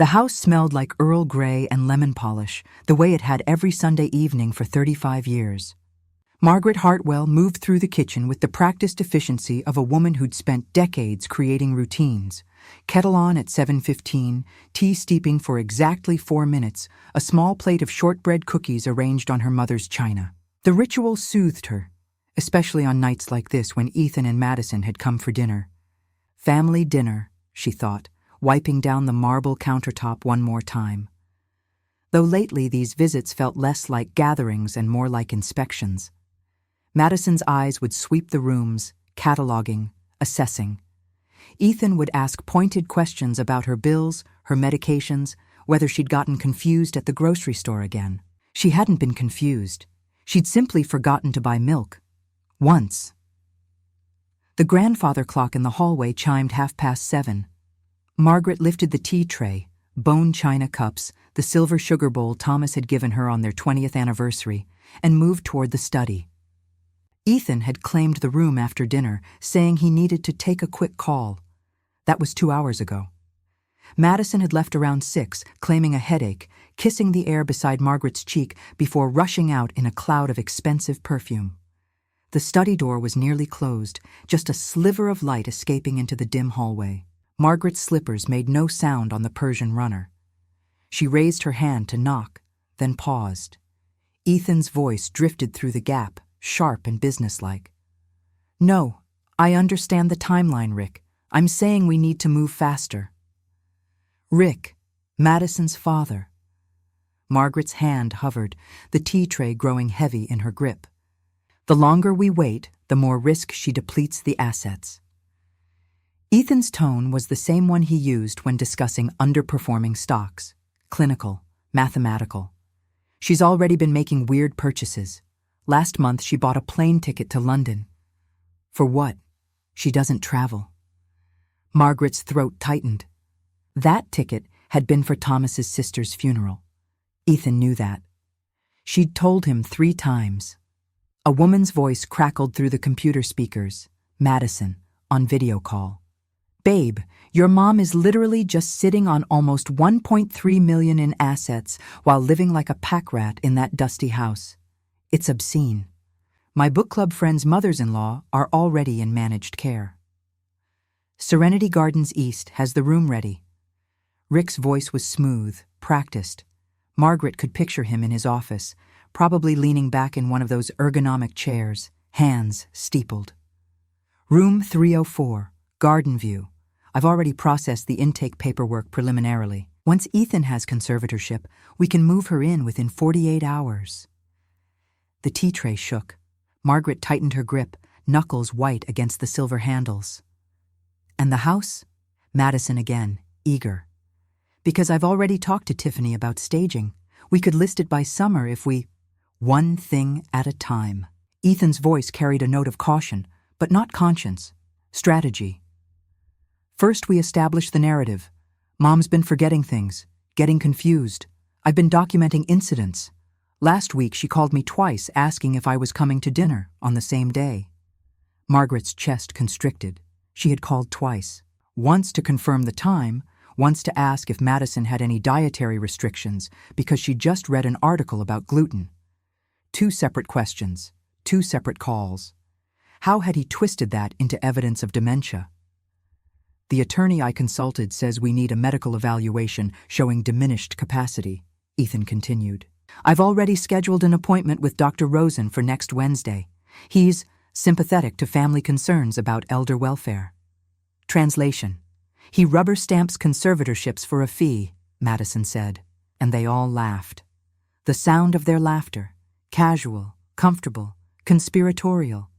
The house smelled like Earl Grey and lemon polish, the way it had every Sunday evening for 35 years. Margaret Hartwell moved through the kitchen with the practiced efficiency of a woman who'd spent decades creating routines. Kettle on at 7:15, tea steeping for exactly 4 minutes, a small plate of shortbread cookies arranged on her mother's china. The ritual soothed her, especially on nights like this when Ethan and Madison had come for dinner. Family dinner, she thought, wiping down the marble countertop one more time. Though lately these visits felt less like gatherings and more like inspections. Madison's eyes would sweep the rooms, cataloging, assessing. Ethan would ask pointed questions about her bills, her medications, whether she'd gotten confused at the grocery store again. She hadn't been confused. She'd simply forgotten to buy milk. Once. The grandfather clock in the hallway chimed 7:30. Margaret lifted the tea tray, bone china cups, the silver sugar bowl Thomas had given her on their 20th anniversary, and moved toward the study. Ethan had claimed the room after dinner, saying he needed to take a quick call. That was 2 hours ago. Madison had left around 6, claiming a headache, kissing the air beside Margaret's cheek before rushing out in a cloud of expensive perfume. The study door was nearly closed, just a sliver of light escaping into the dim hallway. Margaret's slippers made no sound on the Persian runner. She raised her hand to knock, then paused. Ethan's voice drifted through the gap, sharp and businesslike. "No, I understand the timeline, Rick. I'm saying we need to move faster." Rick, Madison's father. Margaret's hand hovered, the tea tray growing heavy in her grip. The longer we wait, the more risk she depletes the assets. Ethan's tone was the same one he used when discussing underperforming stocks. Clinical, mathematical. She's already been making weird purchases. Last month she bought a plane ticket to London. For what? She doesn't travel. Margaret's throat tightened. That ticket had been for Thomas's sister's funeral. Ethan knew that. She'd told him 3 times. A woman's voice crackled through the computer speakers. Madison, on video call. "Babe, your mom is literally just sitting on almost 1.3 million in assets while living like a pack rat in that dusty house. It's obscene. My book club friends' mothers-in-law are already in managed care. Serenity Gardens East has the room ready." Rick's voice was smooth, practiced. Margaret could picture him in his office, probably leaning back in one of those ergonomic chairs, hands steepled. "Room 304, garden view. I've already processed the intake paperwork preliminarily. Once Ethan has conservatorship, we can move her in within 48 hours. The tea tray shook. Margaret tightened her grip, knuckles white against the silver handles. "And the house?" Madison again, eager. "Because I've already talked to Tiffany about staging. We could list it by summer if we—" "One thing at a time." Ethan's voice carried a note of caution, but not conscience. Strategy. "First we establish the narrative. Mom's been forgetting things, getting confused. I've been documenting incidents. Last week she called me twice asking if I was coming to dinner on the same day." Margaret's chest constricted. She had called twice. Once to confirm the time, once to ask if Madison had any dietary restrictions because she'd just read an article about gluten. 2 separate questions, 2 separate calls. How had he twisted that into evidence of dementia? "The attorney I consulted says we need a medical evaluation showing diminished capacity," Ethan continued. "I've already scheduled an appointment with Dr. Rosen for next Wednesday. He's sympathetic to family concerns about elder welfare." Translation. "He rubber stamps conservatorships for a fee," Madison said, and they all laughed. The sound of their laughter, casual, comfortable, conspiratorial,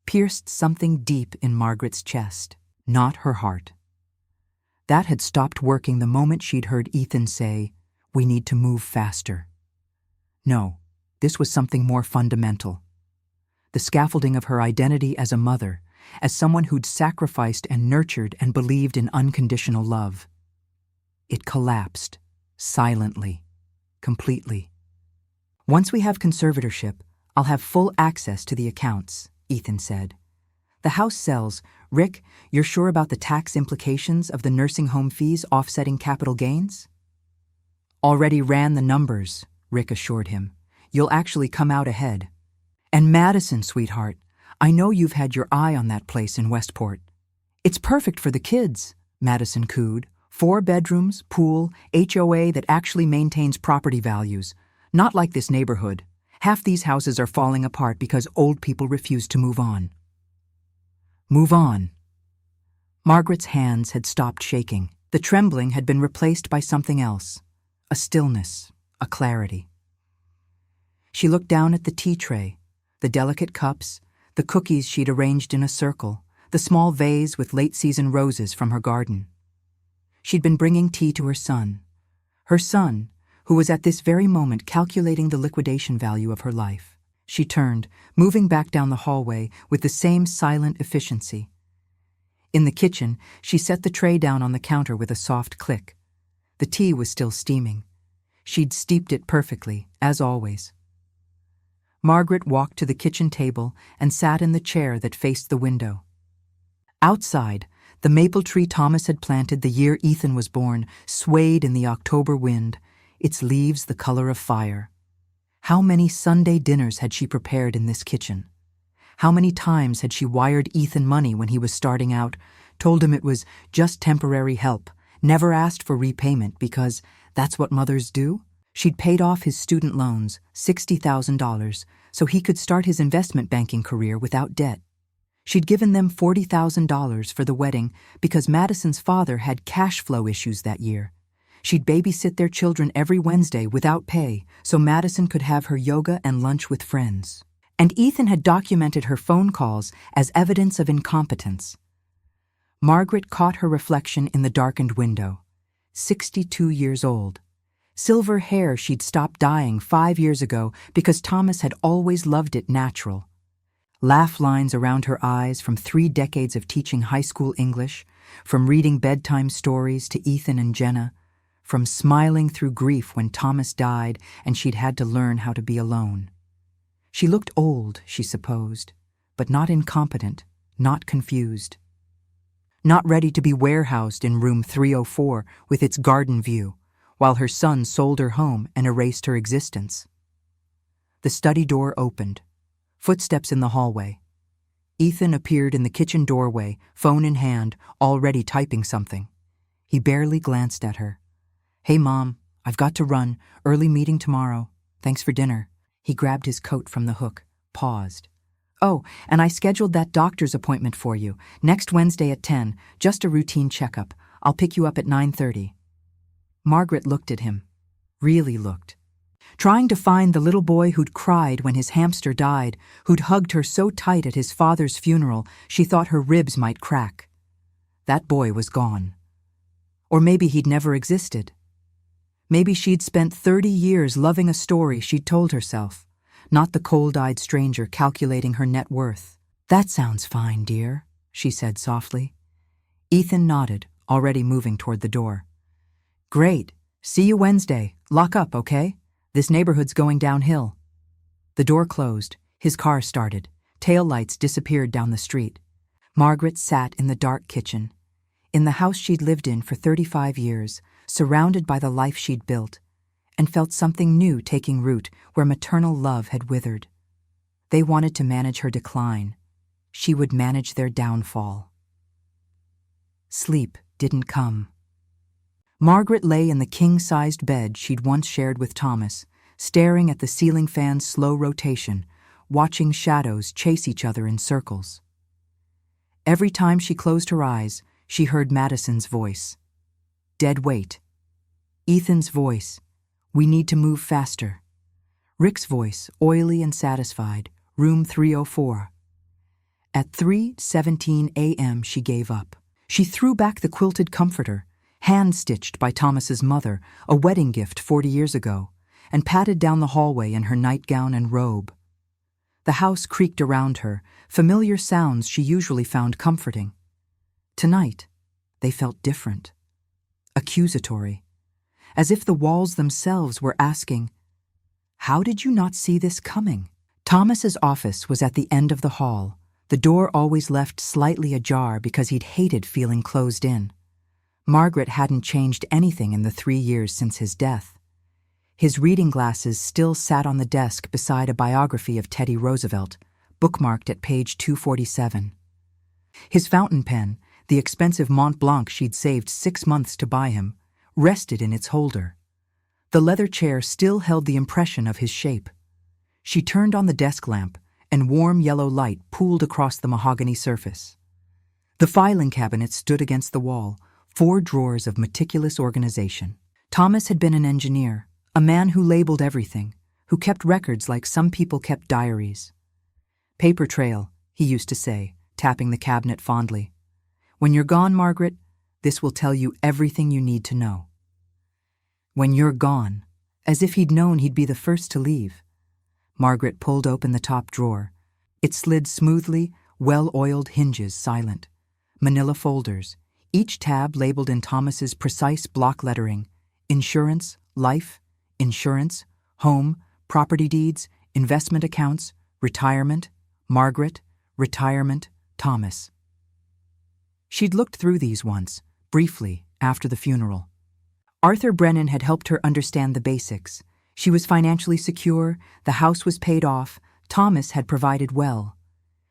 pierced something deep in Margaret's chest, not her heart. That had stopped working the moment she'd heard Ethan say, "We need to move faster." No, this was something more fundamental. The scaffolding of her identity as a mother, as someone who'd sacrificed and nurtured and believed in unconditional love. It collapsed, silently, completely. "Once we have conservatorship, I'll have full access to the accounts," Ethan said. "The house sells. Rick, you're sure about the tax implications of the nursing home fees offsetting capital gains?" Already ran the numbers, Rick assured him. You'll actually come out ahead. And Madison, sweetheart, I know you've had your eye on that place in Westport. It's perfect for the kids, Madison cooed. 4 bedrooms, pool, HOA that actually maintains property values. Not like this neighborhood. Half these houses are falling apart because old people refuse to move on. Move on. Margaret's hands had stopped shaking. The trembling had been replaced by something else. A stillness, a clarity. She looked down at the tea tray, the delicate cups, the cookies she'd arranged in a circle, the small vase with late-season roses from her garden. She'd been bringing tea to her son, who was at this very moment calculating the liquidation value of her life. She turned, moving back down the hallway with the same silent efficiency. In the kitchen, she set the tray down on the counter with a soft click. The tea was still steaming. She'd steeped it perfectly, as always. Margaret walked to the kitchen table and sat in the chair that faced the window. Outside, the maple tree Thomas had planted the year Ethan was born swayed in the October wind, its leaves the color of fire. How many Sunday dinners had she prepared in this kitchen? How many times had she wired Ethan money when he was starting out, told him it was just temporary help, never asked for repayment because that's what mothers do? She'd paid off his student loans, $60,000, so he could start his investment banking career without debt. She'd given them $40,000 for the wedding because Madison's father had cash flow issues that year. She'd babysit their children every Wednesday without pay so Madison could have her yoga and lunch with friends. And Ethan had documented her phone calls as evidence of incompetence. Margaret caught her reflection in the darkened window. 62 years old. Silver hair she'd stopped dyeing 5 years ago because Thomas had always loved it natural. Laugh lines around her eyes from 3 decades of teaching high school English, from reading bedtime stories to Ethan and Jenna, from smiling through grief when Thomas died and she'd had to learn how to be alone. She looked old, she supposed, but not incompetent, not confused. Not ready to be warehoused in room 304 with its garden view, while her son sold her home and erased her existence. The study door opened. Footsteps in the hallway. Ethan appeared in the kitchen doorway, phone in hand, already typing something. He barely glanced at her. Hey, Mom, I've got to run. Early meeting tomorrow. Thanks for dinner. He grabbed his coat from the hook, paused. Oh, and I scheduled that doctor's appointment for you. Next Wednesday at 10, just a routine checkup. I'll pick you up at 9:30. Margaret looked at him. Really looked. Trying to find the little boy who'd cried when his hamster died, who'd hugged her so tight at his father's funeral she thought her ribs might crack. That boy was gone. Or maybe he'd never existed. Maybe she'd spent 30 years loving a story she'd told herself, not the cold-eyed stranger calculating her net worth. That sounds fine, dear, she said softly. Ethan nodded, already moving toward the door. Great. See you Wednesday. Lock up, okay? This neighborhood's going downhill. The door closed. His car started. Tail lights disappeared down the street. Margaret sat in the dark kitchen. In the house she'd lived in for 35 years, surrounded by the life she'd built, and felt something new taking root where maternal love had withered. They wanted to manage her decline. She would manage their downfall. Sleep didn't come. Margaret lay in the king-sized bed she'd once shared with Thomas, staring at the ceiling fan's slow rotation, watching shadows chase each other in circles. Every time she closed her eyes, she heard Madison's voice. Dead weight. Ethan's voice. We need to move faster. Rick's voice, oily and satisfied. Room 304. At 3:17 a.m. she gave up. She threw back the quilted comforter, hand-stitched by Thomas's mother, a wedding gift 40 years ago, and padded down the hallway in her nightgown and robe. The house creaked around her, familiar sounds she usually found comforting. Tonight, they felt different. Accusatory. As if the walls themselves were asking, "How did you not see this coming?" Thomas's office was at the end of the hall, the door always left slightly ajar because he'd hated feeling closed in. Margaret hadn't changed anything in the 3 years since his death. His reading glasses still sat on the desk beside a biography of Teddy Roosevelt, bookmarked at page 247. His fountain pen, the expensive Mont Blanc she'd saved 6 months to buy him, rested in its holder. The leather chair still held the impression of his shape. She turned on the desk lamp, and warm yellow light pooled across the mahogany surface. The filing cabinet stood against the wall, 4 drawers of meticulous organization. Thomas had been an engineer, a man who labeled everything, who kept records like some people kept diaries. "Paper trail," he used to say, tapping the cabinet fondly. "When you're gone, Margaret, this will tell you everything you need to know." When you're gone, as if he'd known he'd be the first to leave. Margaret pulled open the top drawer. It slid smoothly, well-oiled hinges silent. Manila folders, each tab labeled in Thomas's precise block lettering: insurance, life, insurance, home, property deeds, investment accounts, retirement, Margaret, retirement, Thomas. She'd looked through these once, briefly, after the funeral. Arthur Brennan had helped her understand the basics. She was financially secure, the house was paid off, Thomas had provided well.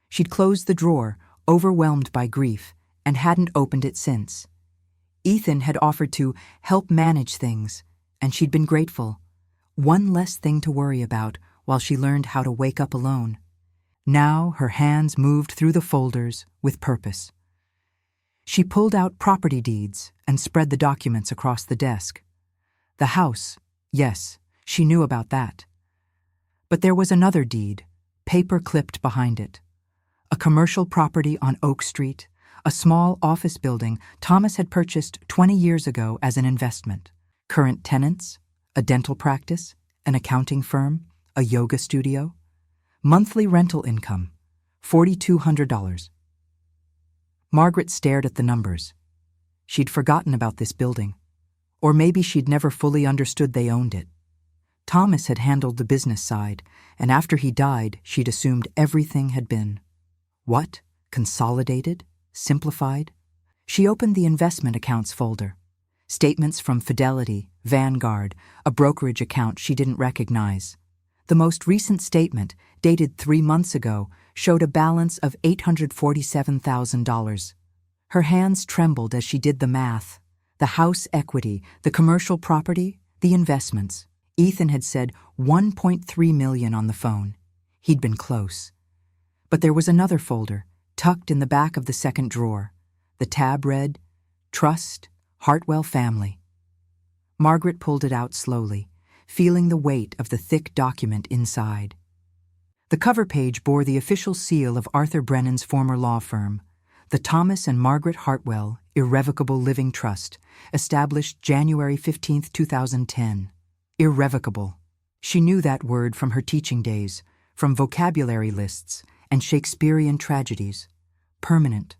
She'd closed the drawer, overwhelmed by grief, and hadn't opened it since. Ethan had offered to help manage things, and she'd been grateful. One less thing to worry about while she learned how to wake up alone. Now her hands moved through the folders with purpose. She pulled out property deeds and spread the documents across the desk. The house, yes, she knew about that. But there was another deed, paper clipped behind it. A commercial property on Oak Street, a small office building Thomas had purchased 20 years ago as an investment. Current tenants, a dental practice, an accounting firm, a yoga studio. Monthly rental income, $4,200. Margaret stared at the numbers. She'd forgotten about this building. Or maybe she'd never fully understood they owned it. Thomas had handled the business side, and after he died, she'd assumed everything had been. What? Consolidated? Simplified? She opened the investment accounts folder. Statements from Fidelity, Vanguard, a brokerage account she didn't recognize. The most recent statement, dated 3 months ago, showed a balance of $847,000. Her hands trembled as she did the math. The house equity, the commercial property, the investments. Ethan had said $1.3 million on the phone. He'd been close. But there was another folder, tucked in the back of the second drawer. The tab read, Trust, Hartwell Family. Margaret pulled it out slowly, feeling the weight of the thick document inside. The cover page bore the official seal of Arthur Brennan's former law firm, the Thomas and Margaret Hartwell Irrevocable Living Trust, established January 15, 2010. Irrevocable. She knew that word from her teaching days, from vocabulary lists and Shakespearean tragedies. Permanent,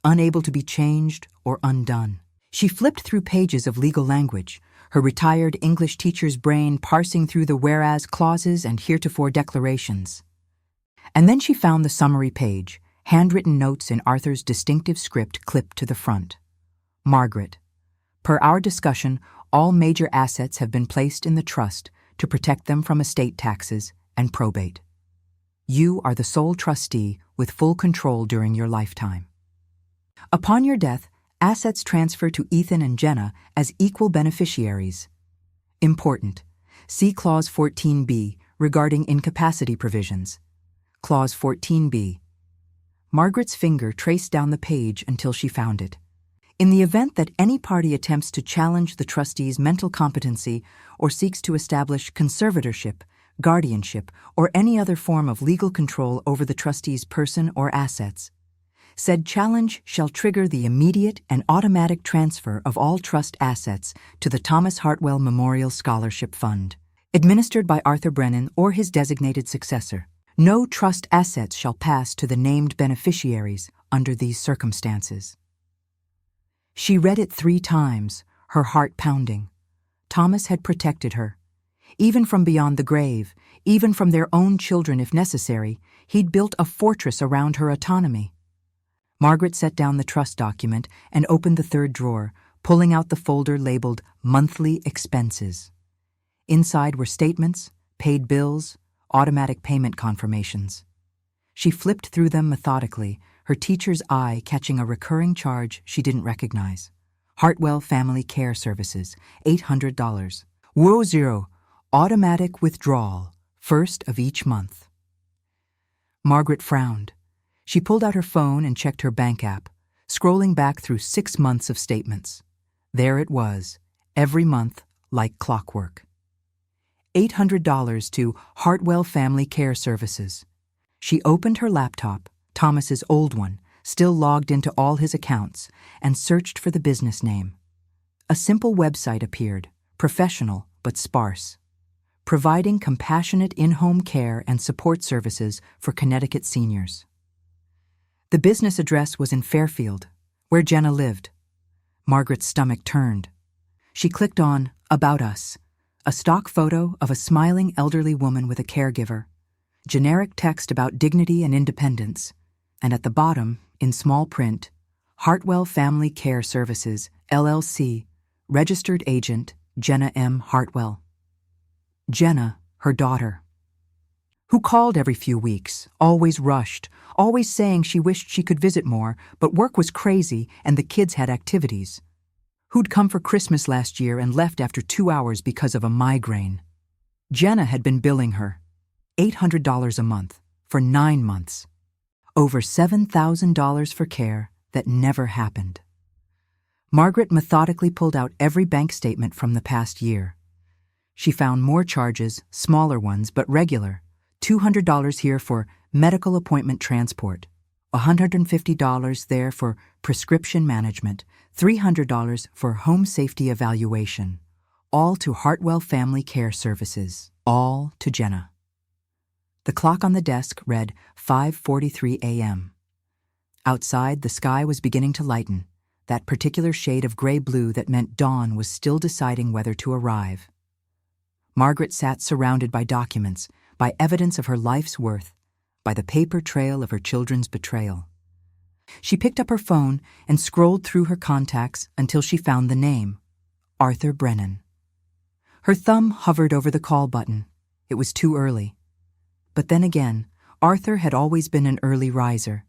unable to be changed or undone. She flipped through pages of legal language, her retired English teacher's brain parsing through the whereas clauses and heretofore declarations. And then she found the summary page, handwritten notes in Arthur's distinctive script clipped to the front. Margaret. Per our discussion, all major assets have been placed in the trust to protect them from estate taxes and probate. You are the sole trustee with full control during your lifetime. Upon your death, assets transfer to Ethan and Jenna as equal beneficiaries. Important. See Clause 14b regarding incapacity provisions. Clause 14b. Margaret's finger traced down the page until she found it. In the event that any party attempts to challenge the trustee's mental competency or seeks to establish conservatorship, guardianship, or any other form of legal control over the trustee's person or assets, said challenge shall trigger the immediate and automatic transfer of all trust assets to the Thomas Hartwell Memorial Scholarship Fund, administered by Arthur Brennan or his designated successor. No trust assets shall pass to the named beneficiaries under these circumstances. She read it 3 times, her heart pounding. Thomas had protected her. Even from beyond the grave, even from their own children if necessary, he'd built a fortress around her autonomy. Margaret set down the trust document and opened the third drawer, pulling out the folder labeled Monthly Expenses. Inside were statements, paid bills, automatic payment confirmations. She flipped through them methodically, her teacher's eye catching a recurring charge she didn't recognize. Hartwell Family Care Services, $800. Zero, automatic withdrawal, first of each month. Margaret frowned. She pulled out her phone and checked her bank app, scrolling back through 6 months of statements. There it was, every month, like clockwork. $800 to Hartwell Family Care Services. She opened her laptop, Thomas's old one, still logged into all his accounts, and searched for the business name. A simple website appeared, professional but sparse, providing compassionate in-home care and support services for Connecticut seniors. The business address was in Fairfield, where Jenna lived. Margaret's stomach turned. She clicked on About Us, a stock photo of a smiling elderly woman with a caregiver, generic text about dignity and independence, and at the bottom, in small print, Hartwell Family Care Services, LLC, registered agent Jenna M. Hartwell. Jenna, her daughter, who called every few weeks, always rushed, always saying she wished she could visit more, but work was crazy and the kids had activities. Who'd come for Christmas last year and left after 2 hours because of a migraine. Jenna had been billing her $800 a month for 9 months. Over $7,000 for care that never happened. Margaret methodically pulled out every bank statement from the past year. She found more charges, smaller ones but regular. $200 here for medical appointment transport, $150 there for prescription management, $300 for home safety evaluation, all to Hartwell Family Care Services, all to Jenna. The clock on the desk read 5:43 a.m. Outside, the sky was beginning to lighten, that particular shade of gray-blue that meant dawn was still deciding whether to arrive. Margaret sat surrounded by documents, by evidence of her life's worth, by the paper trail of her children's betrayal. She picked up her phone and scrolled through her contacts until she found the name, Arthur Brennan. Her thumb hovered over the call button. It was too early. But then again, Arthur had always been an early riser.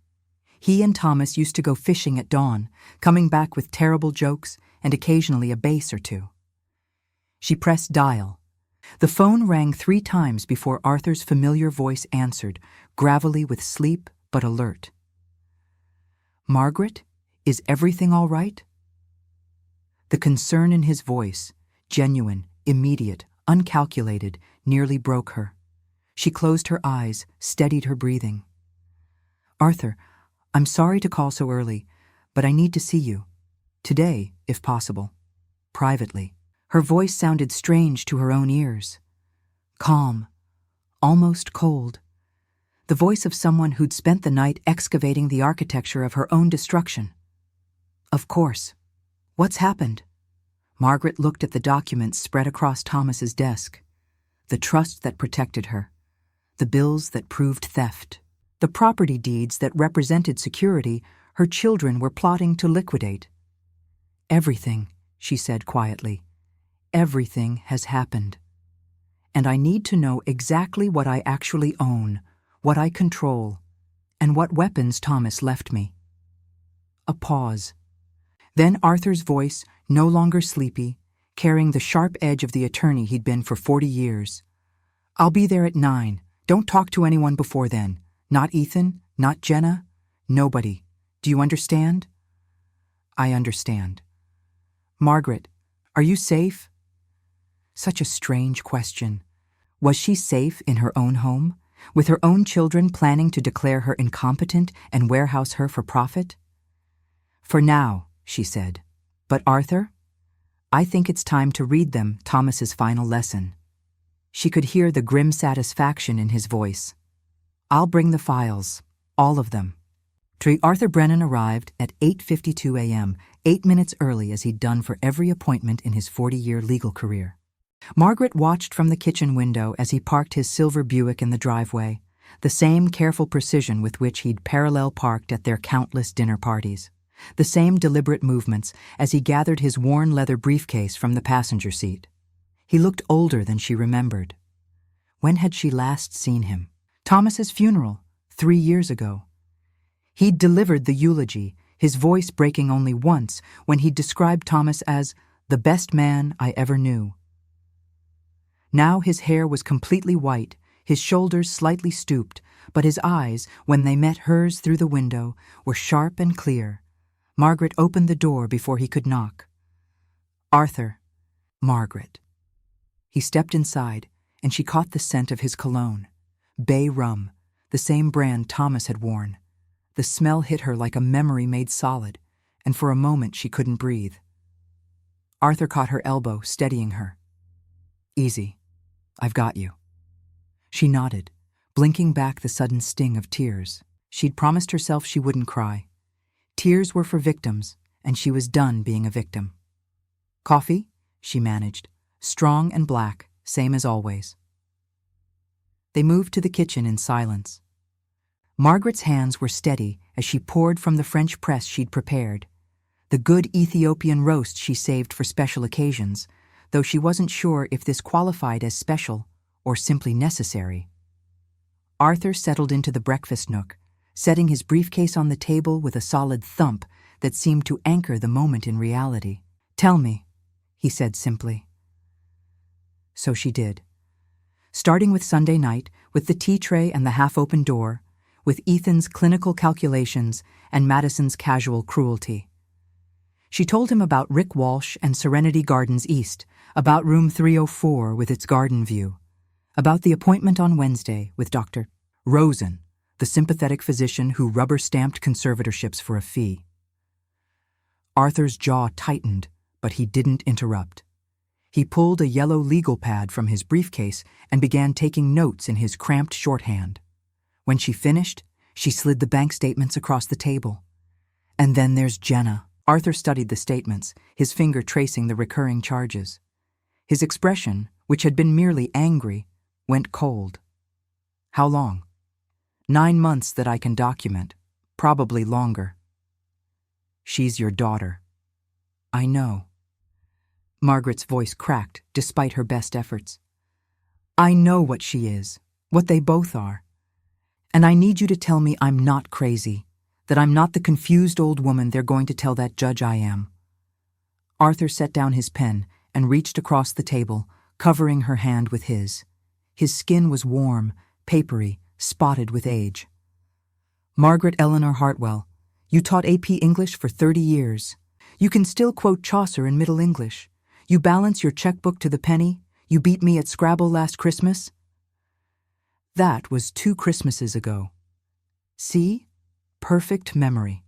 He and Thomas used to go fishing at dawn, coming back with terrible jokes and occasionally a bass or two. She pressed dial. The phone rang 3 times before Arthur's familiar voice answered, gravelly with sleep but alert. "Margaret, is everything all right?" The concern in his voice, genuine, immediate, uncalculated, nearly broke her. She closed her eyes, steadied her breathing. "Arthur, I'm sorry to call so early, but I need to see you. Today, if possible. Privately." Her voice sounded strange to her own ears. Calm, almost cold. The voice of someone who'd spent the night excavating the architecture of her own destruction. "Of course. What's happened?" Margaret looked at the documents spread across Thomas's desk. The trust that protected her. The bills that proved theft. The property deeds that represented security her children were plotting to liquidate. "Everything," she said quietly. "Everything has happened. And I need to know exactly what I actually own, what I control, and what weapons Thomas left me." A pause. Then Arthur's voice, no longer sleepy, carrying the sharp edge of the attorney he'd been for 40 years. "I'll be there at 9. Don't talk to anyone before then. Not Ethan, not Jenna, nobody. Do you understand?" "I understand." "Margaret, are you safe?" Such a strange question. Was she safe in her own home, with her own children planning to declare her incompetent and warehouse her for profit? "For now," she said. "But Arthur? I think it's time to read them Thomas's final lesson." She could hear the grim satisfaction in his voice. "I'll bring the files, all of them." Arthur Brennan arrived at 8:52 a.m., 8 minutes early as he'd done for every appointment in his 40-year legal career. Margaret watched from the kitchen window as he parked his silver Buick in the driveway, the same careful precision with which he'd parallel parked at their countless dinner parties, the same deliberate movements as he gathered his worn leather briefcase from the passenger seat. He looked older than she remembered. When had she last seen him? Thomas's funeral, 3 years ago. He'd delivered the eulogy, his voice breaking only once when he'd described Thomas as the best man I ever knew. Now his hair was completely white, his shoulders slightly stooped, but his eyes, when they met hers through the window, were sharp and clear. Margaret opened the door before he could knock. "Arthur." "Margaret." He stepped inside, and she caught the scent of his cologne. Bay rum, the same brand Thomas had worn. The smell hit her like a memory made solid, and for a moment she couldn't breathe. Arthur caught her elbow, steadying her. "Easy. I've got you." She nodded, blinking back the sudden sting of tears. She'd promised herself she wouldn't cry. Tears were for victims, and she was done being a victim. "Coffee?" she managed, strong and black, same as always. They moved to the kitchen in silence. Margaret's hands were steady as she poured from the French press she'd prepared, the good Ethiopian roast she saved for special occasions, though she wasn't sure if this qualified as special or simply necessary. Arthur settled into the breakfast nook, setting his briefcase on the table with a solid thump that seemed to anchor the moment in reality. "Tell me," he said simply. So she did. Starting with Sunday night, with the tea tray and the half-open door, with Ethan's clinical calculations and Madison's casual cruelty. She told him about Rick Walsh and Serenity Gardens East, about room 304 with its garden view, about the appointment on Wednesday with Dr. Rosen, the sympathetic physician who rubber-stamped conservatorships for a fee. Arthur's jaw tightened, but he didn't interrupt. He pulled a yellow legal pad from his briefcase and began taking notes in his cramped shorthand. When she finished, she slid the bank statements across the table. "And then there's Jenna." Arthur studied the statements, his finger tracing the recurring charges. His expression, which had been merely angry, went cold. "How long?" 9 months that I can document, probably longer." "She's your daughter." "I know." Margaret's voice cracked, despite her best efforts. "I know what she is, what they both are. And I need you to tell me I'm not crazy, that I'm not the confused old woman they're going to tell that judge I am." Arthur set down his pen and reached across the table, covering her hand with his. His skin was warm, papery, spotted with age. "Margaret Eleanor Hartwell, you taught AP English for 30 years. You can still quote Chaucer in Middle English. You balance your checkbook to the penny. You beat me at Scrabble last Christmas." That was 2 Christmases ago. See? Perfect memory.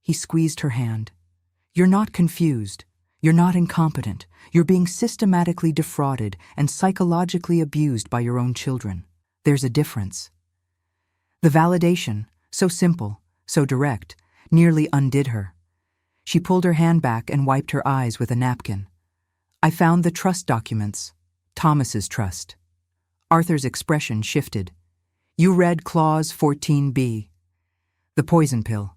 He squeezed her hand. "You're not confused. You're not incompetent. You're being systematically defrauded and psychologically abused by your own children. There's a difference." The validation, so simple, so direct, nearly undid her. She pulled her hand back and wiped her eyes with a napkin. "I found the trust documents. Thomas's trust." Arthur's expression shifted. "You read Clause 14b. The poison pill.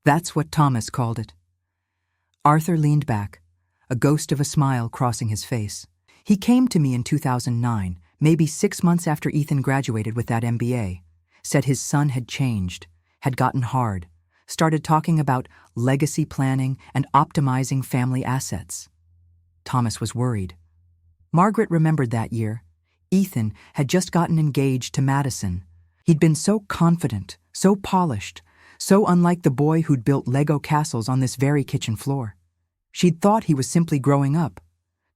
That's what Thomas called it." Arthur leaned back, a ghost of a smile crossing his face. "He came to me in 2009, maybe 6 months after Ethan graduated with that MBA, said his son had changed, had gotten hard, started talking about legacy planning and optimizing family assets." Thomas was worried. Margaret remembered that year. Ethan had just gotten engaged to Madison. He'd been so confident, so polished, so unlike the boy who'd built Lego castles on this very kitchen floor. She'd thought he was simply growing up.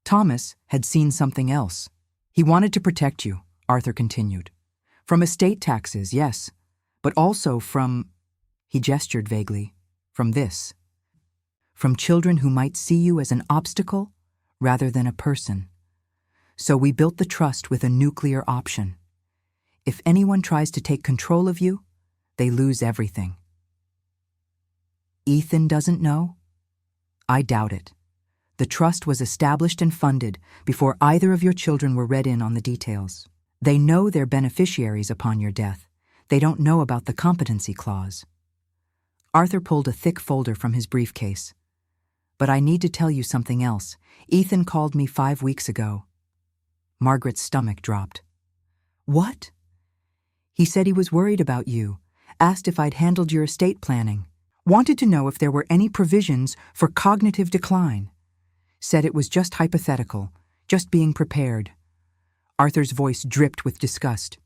Thomas had seen something else. "He wanted to protect you," Arthur continued. "From estate taxes, yes, but also from," he gestured vaguely, "from this. From children who might see you as an obstacle rather than a person. So we built the trust with a nuclear option. If anyone tries to take control of you, they lose everything." "Ethan doesn't know?" "I doubt it. The trust was established and funded before either of your children were read in on the details. They know they're beneficiaries upon your death. They don't know about the competency clause." Arthur pulled a thick folder from his briefcase. But I need to tell you something else. Ethan called me 5 weeks ago. Margaret's stomach dropped. What? He said he was worried about you, asked if I'd handled your estate planning, wanted to know if there were any provisions for cognitive decline. Said it was just hypothetical, just being prepared. Arthur's voice dripped with disgust.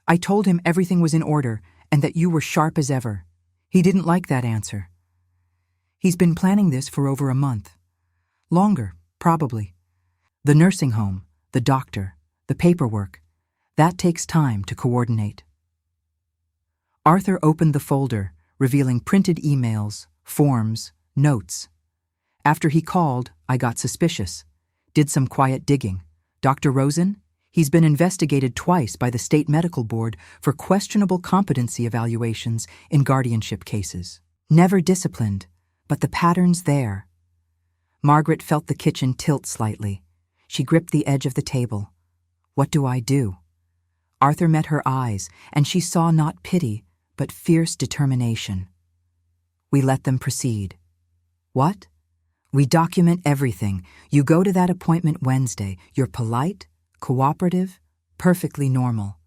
I told him everything was in order and that you were sharp as ever. He didn't like that answer. He's been planning this for over a month. Longer, probably. The nursing home, the doctor, the paperwork, that takes time to coordinate. Arthur opened the folder, revealing printed emails, forms, notes. After he called, I got suspicious. Did some quiet digging. Dr. Rosen? He's been investigated twice by the State Medical Board for questionable competency evaluations in guardianship cases. Never disciplined, but the pattern's there. Margaret felt the kitchen tilt slightly. She gripped the edge of the table. What do I do? Arthur met her eyes, and she saw not pity, but fierce determination. We let them proceed. What? We document everything. You go to that appointment Wednesday. You're polite, cooperative, perfectly normal.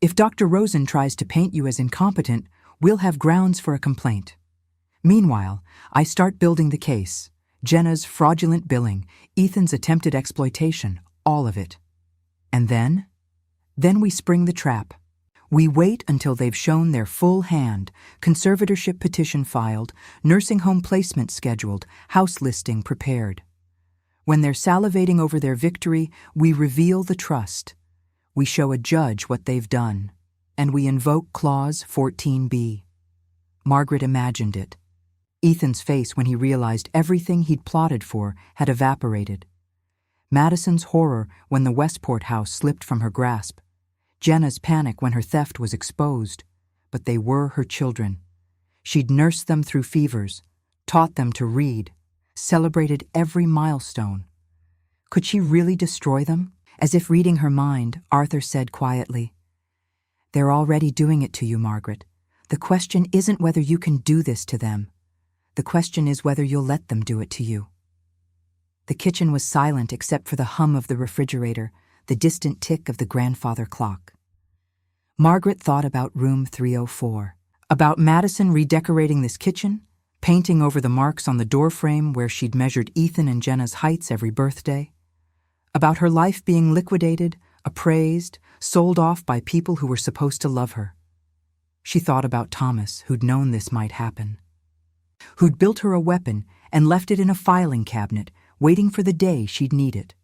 If Dr. Rosen tries to paint you as incompetent, we'll have grounds for a complaint. Meanwhile, I start building the case. Jenna's fraudulent billing, Ethan's attempted exploitation, all of it. And then? Then we spring the trap. We wait until they've shown their full hand, conservatorship petition filed, nursing home placement scheduled, house listing prepared. When they're salivating over their victory, we reveal the trust. We show a judge what they've done, and we invoke Clause 14b. Margaret imagined it. Ethan's face when he realized everything he'd plotted for had evaporated. Madison's horror when the Westport house slipped from her grasp. Jenna's panic when her theft was exposed. But they were her children. She'd nursed them through fevers, taught them to read, celebrated every milestone. Could she really destroy them? As if reading her mind, Arthur said quietly, "They're already doing it to you, Margaret. The question isn't whether you can do this to them. The question is whether you'll let them do it to you." The kitchen was silent except for the hum of the refrigerator, the distant tick of the grandfather clock. Margaret thought about room 304, about Madison redecorating this kitchen, painting over the marks on the doorframe where she'd measured Ethan and Jenna's heights every birthday, about her life being liquidated, appraised, sold off by people who were supposed to love her. She thought about Thomas, who'd known this might happen, who'd built her a weapon and left it in a filing cabinet, waiting for the day she'd need it.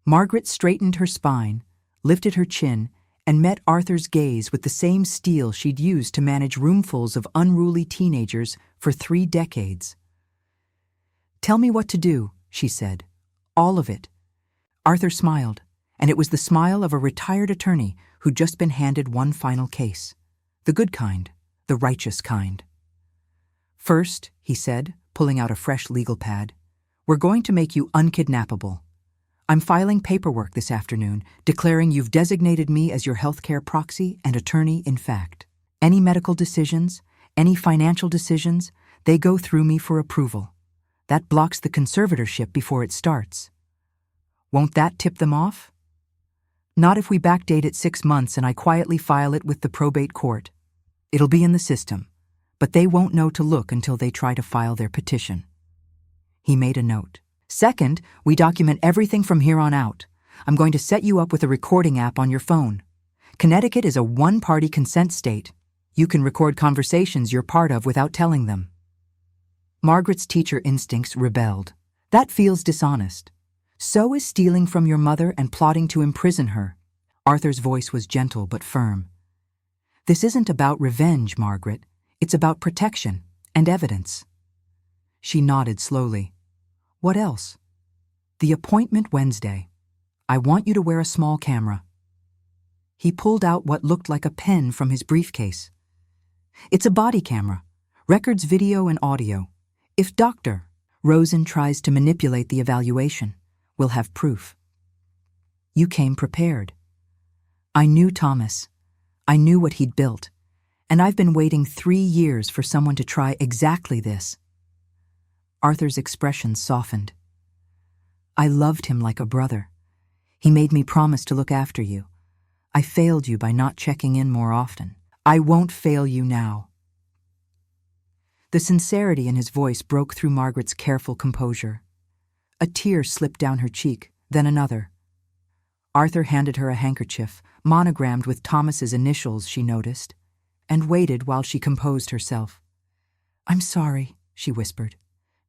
Margaret straightened her spine, lifted her chin, and met Arthur's gaze with the same steel she'd used to manage roomfuls of unruly teenagers for 3 decades. "Tell me what to do," she said. "All of it." Arthur smiled, and it was the smile of a retired attorney who'd just been handed one final case. The good kind, the righteous kind. "First," he said, pulling out a fresh legal pad, "we're going to make you unkidnappable. I'm filing paperwork this afternoon declaring you've designated me as your healthcare proxy and attorney in fact. Any medical decisions, any financial decisions, they go through me for approval. That blocks the conservatorship before it starts. Won't that tip them off? Not if we backdate it 6 months and I quietly file it with the probate court. It'll be in the system, but they won't know to look until they try to file their petition." He made a note. "Second, we document everything from here on out. I'm going to set you up with a recording app on your phone. Connecticut is a one-party consent state. You can record conversations you're part of without telling them." Margaret's teacher instincts rebelled. That feels dishonest. So is stealing from your mother and plotting to imprison her. Arthur's voice was gentle but firm. "This isn't about revenge, Margaret. It's about protection and evidence." She nodded slowly. "What else?" "The appointment Wednesday. I want you to wear a small camera." He pulled out what looked like a pen from his briefcase. "It's a body camera. Records video and audio. If Dr. Rosen tries to manipulate the evaluation, we'll have proof." You came prepared. I knew Thomas. I knew what he'd built. And I've been waiting 3 years for someone to try exactly this. Arthur's expression softened. I loved him like a brother. He made me promise to look after you. I failed you by not checking in more often. I won't fail you now. The sincerity in his voice broke through Margaret's careful composure. A tear slipped down her cheek, then another. Arthur handed her a handkerchief, monogrammed with Thomas's initials, she noticed, and waited while she composed herself. I'm sorry, she whispered.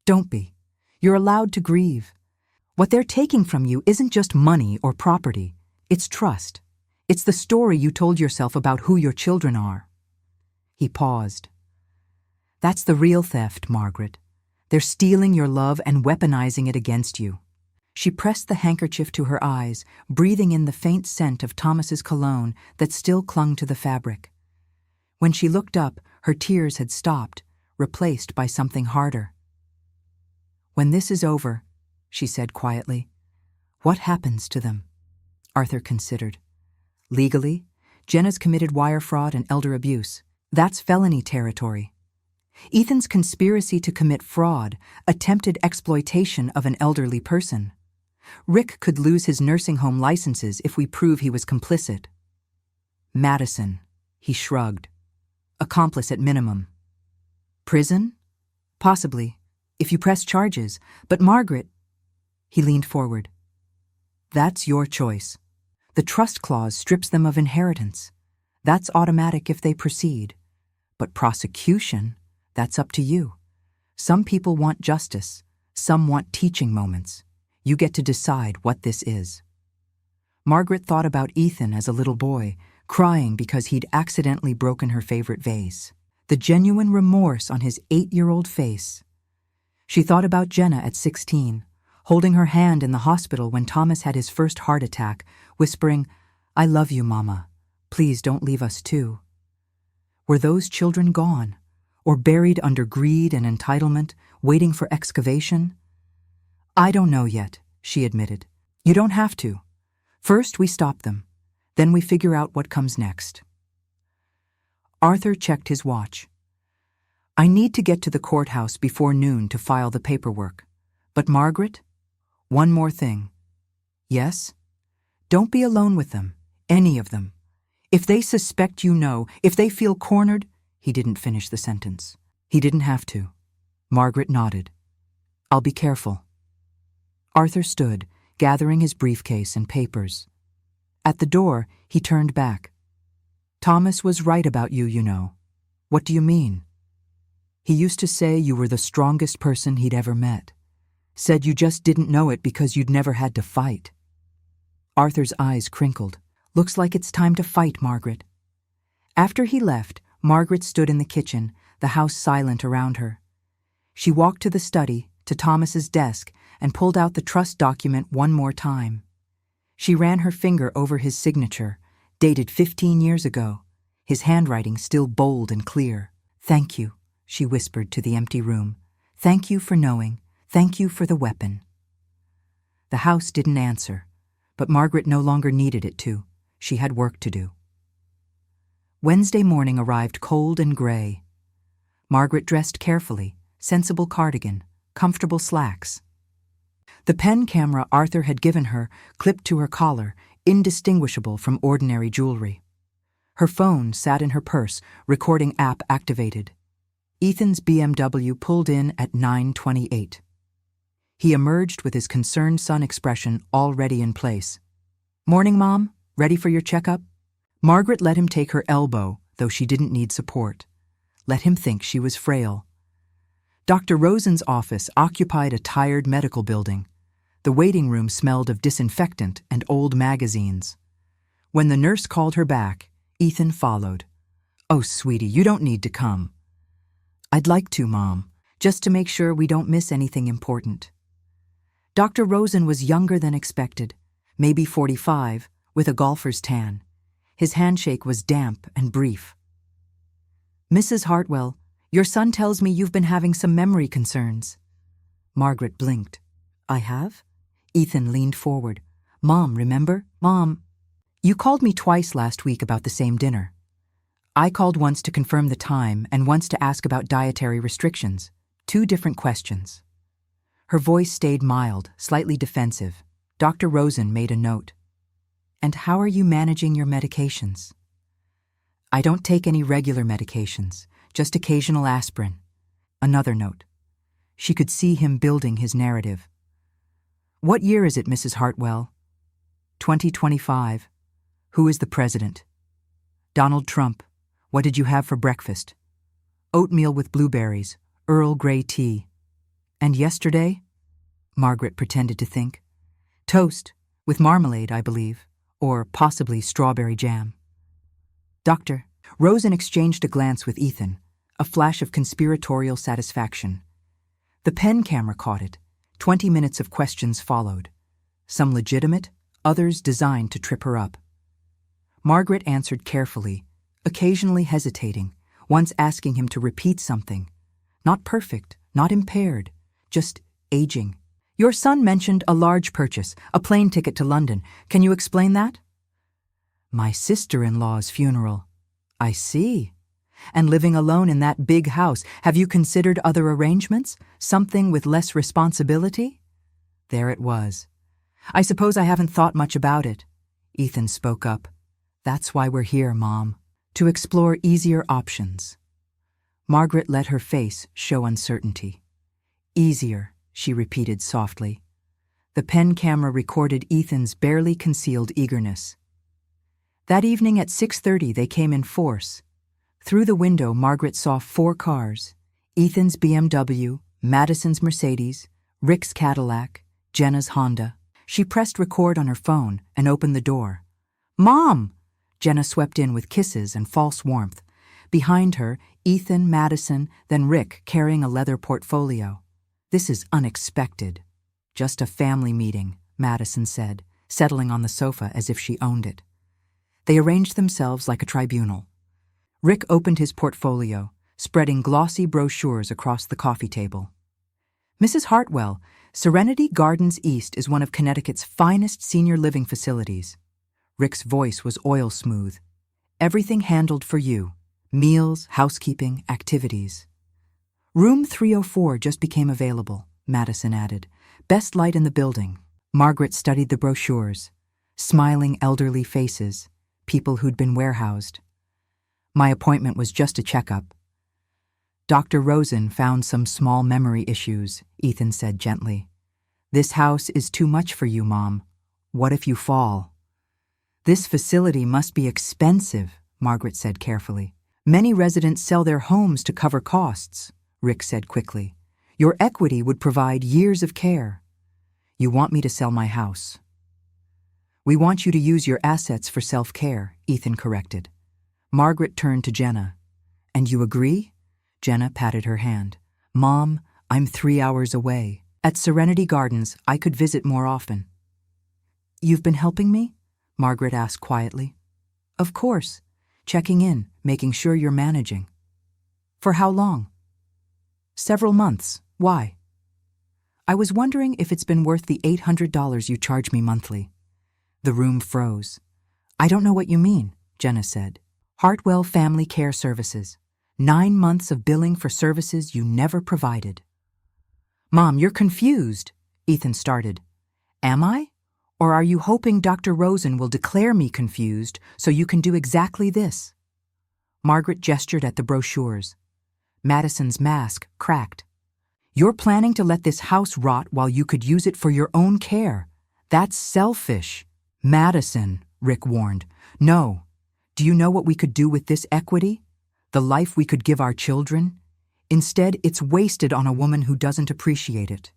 Don't be. You're allowed to grieve. What they're taking from you isn't just money or property. It's trust. It's the story you told yourself about who your children are. He paused. That's the real theft, Margaret. They're stealing your love and weaponizing it against you. She pressed the handkerchief to her eyes, breathing in the faint scent of Thomas's cologne that still clung to the fabric. When she looked up, her tears had stopped, replaced by something harder. When this is over, she said quietly, what happens to them? Arthur considered. Legally, Jenna's committed wire fraud and elder abuse. That's felony territory. Ethan's conspiracy to commit fraud, attempted exploitation of an elderly person. Rick could lose his nursing home licenses if we prove he was complicit. Madison, he shrugged. Accomplice at minimum. Prison? Possibly, if you press charges, but Margaret... He leaned forward. That's your choice. The trust clause strips them of inheritance. That's automatic if they proceed. But prosecution, that's up to you. Some people want justice. Some want teaching moments. You get to decide what this is. Margaret thought about Ethan as a little boy, crying because he'd accidentally broken her favorite vase. The genuine remorse on his 8-year-old face. She thought about Jenna at 16, holding her hand in the hospital when Thomas had his first heart attack, whispering, I love you, Mama. Please don't leave us too. Were those children gone, or buried under greed and entitlement, waiting for excavation? I don't know yet, she admitted. You don't have to. First we stop them, then we figure out what comes next. Arthur checked his watch. I need to get to the courthouse before noon to file the paperwork. But Margaret, one more thing. Yes? Don't be alone with them, any of them. If they suspect you know, if they feel cornered... He didn't finish the sentence. He didn't have to. Margaret nodded. I'll be careful. Arthur stood, gathering his briefcase and papers. At the door, he turned back. Thomas was right about you, you know. What do you mean? He used to say you were the strongest person he'd ever met. Said you just didn't know it because you'd never had to fight. Arthur's eyes crinkled. Looks like it's time to fight, Margaret. After he left, Margaret stood in the kitchen, the house silent around her. She walked to the study, to Thomas's desk, and pulled out the trust document one more time. She ran her finger over his signature, dated 15 years ago, his handwriting still bold and clear. Thank you, she whispered to the empty room. Thank you for knowing. Thank you for the weapon. The house didn't answer, but Margaret no longer needed it to. She had work to do. Wednesday morning arrived cold and gray. Margaret dressed carefully, sensible cardigan, comfortable slacks. The pen camera Arthur had given her clipped to her collar, indistinguishable from ordinary jewelry. Her phone sat in her purse, recording app activated. Ethan's BMW pulled in at 9:28. He emerged with his concerned son expression already in place. Morning, Mom? Ready for your checkup? Margaret let him take her elbow, though she didn't need support. Let him think she was frail. Dr. Rosen's office occupied a tired medical building. The waiting room smelled of disinfectant and old magazines. When the nurse called her back, Ethan followed. Oh, sweetie, you don't need to come. I'd like to, Mom, just to make sure we don't miss anything important. Dr. Rosen was younger than expected, maybe 45, with a golfer's tan. His handshake was damp and brief. Mrs. Hartwell, your son tells me you've been having some memory concerns. Margaret blinked. I have? Ethan leaned forward. Mom, remember? Mom, you called me twice last week about the same dinner. I called once to confirm the time and once to ask about dietary restrictions. 2 different questions. Her voice stayed mild, slightly defensive. Dr. Rosen made a note. "And how are you managing your medications?" "I don't take any regular medications, just occasional aspirin." Another note. She could see him building his narrative. "What year is it, Mrs. Hartwell?" 2025. "Who is the president?" "Donald Trump." "What did you have for breakfast?" "Oatmeal with blueberries, Earl Grey tea." "And yesterday?" Margaret pretended to think. "Toast, with marmalade, I believe, or possibly strawberry jam." "Doctor." Rosen exchanged a glance with Ethan, a flash of conspiratorial satisfaction. The pen camera caught it. 20 minutes of questions followed. Some legitimate, others designed to trip her up. Margaret answered carefully, occasionally hesitating, once asking him to repeat something. Not perfect, not impaired, just aging. "Your son mentioned a large purchase, a plane ticket to London. Can you explain that?" "My sister-in-law's funeral." "I see. And living alone in that big house, have you considered other arrangements? Something with less responsibility?" There it was. "I suppose I haven't thought much about it." Ethan spoke up. "That's why we're here, Mom. To explore easier options." Margaret let her face show uncertainty. "Easier," she repeated softly. The pen camera recorded Ethan's barely concealed eagerness. That evening at 6:30 they came in force. Through the window, Margaret saw 4 cars: Ethan's BMW, Madison's Mercedes, Rick's Cadillac, Jenna's Honda. She pressed record on her phone and opened the door. "Mom!" Jenna swept in with kisses and false warmth. Behind her, Ethan, Madison, then Rick carrying a leather portfolio. "This is unexpected." "Just a family meeting," Madison said, settling on the sofa as if she owned it. They arranged themselves like a tribunal. Rick opened his portfolio, spreading glossy brochures across the coffee table. "Mrs. Hartwell, Serenity Gardens East is one of Connecticut's finest senior living facilities." Rick's voice was oil-smooth. "Everything handled for you. Meals, housekeeping, activities." "Room 304 just became available," Madison added. "Best light in the building." Margaret studied the brochures. Smiling elderly faces, people who'd been warehoused. "My appointment was just a checkup." "Dr. Rosen found some small memory issues," Ethan said gently. "This house is too much for you, Mom. What if you fall?" "This facility must be expensive," Margaret said carefully. "Many residents sell their homes to cover costs," Rick said quickly. "Your equity would provide years of care." "You want me to sell my house." "We want you to use your assets for self-care," Ethan corrected. Margaret turned to Jenna. "And you agree?" Jenna patted her hand. "Mom, I'm 3 hours away. At Serenity Gardens, I could visit more often." "You've been helping me?" Margaret asked quietly. "Of course. Checking in, making sure you're managing." "For how long?" "Several months. Why?" "I was wondering if it's been worth the $800 you charge me monthly." The room froze. "I don't know what you mean," Jenna said. "Hartwell Family Care Services. 9 months of billing for services you never provided." "Mom, you're confused," Ethan started. "Am I? Or are you hoping Dr. Rosen will declare me confused so you can do exactly this?" Margaret gestured at the brochures. Madison's mask cracked. "You're planning to let this house rot while you could use it for your own care. That's selfish." "Madison," Rick warned. "No. Do you know what we could do with this equity? The life we could give our children? Instead, it's wasted on a woman who doesn't appreciate it."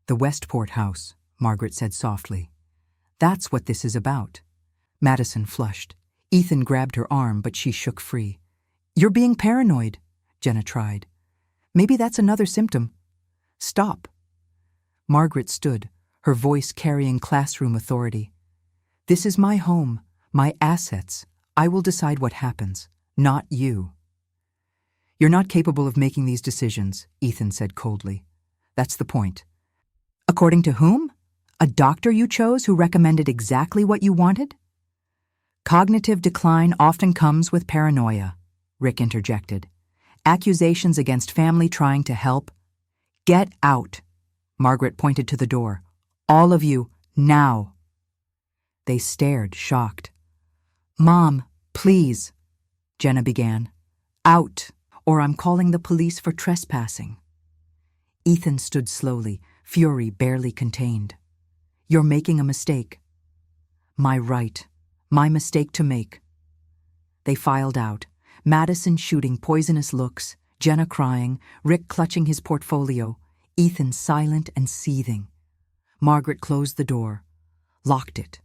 "The Westport house," Margaret said softly. "That's what this is about." Madison flushed. Ethan grabbed her arm, but she shook free. "You're being paranoid," Jenna tried. "Maybe that's another symptom." "Stop." Margaret stood, her voice carrying classroom authority. "This is my home, my assets. I will decide what happens, not you." "You're not capable of making these decisions," Ethan said coldly. "That's the point." "According to whom? A doctor you chose who recommended exactly what you wanted?" "Cognitive decline often comes with paranoia," Rick interjected. "Accusations against family trying to help. Get out." Margaret pointed to the door. All of you, now. They stared, shocked. Mom, please, Jenna began. Out, or I'm calling the police for trespassing. Ethan stood slowly, fury barely contained. You're making a mistake. My right. My mistake to make. They filed out, Madison shooting poisonous looks, Jenna crying, Rick clutching his portfolio, Ethan silent and seething. Margaret closed the door, locked it,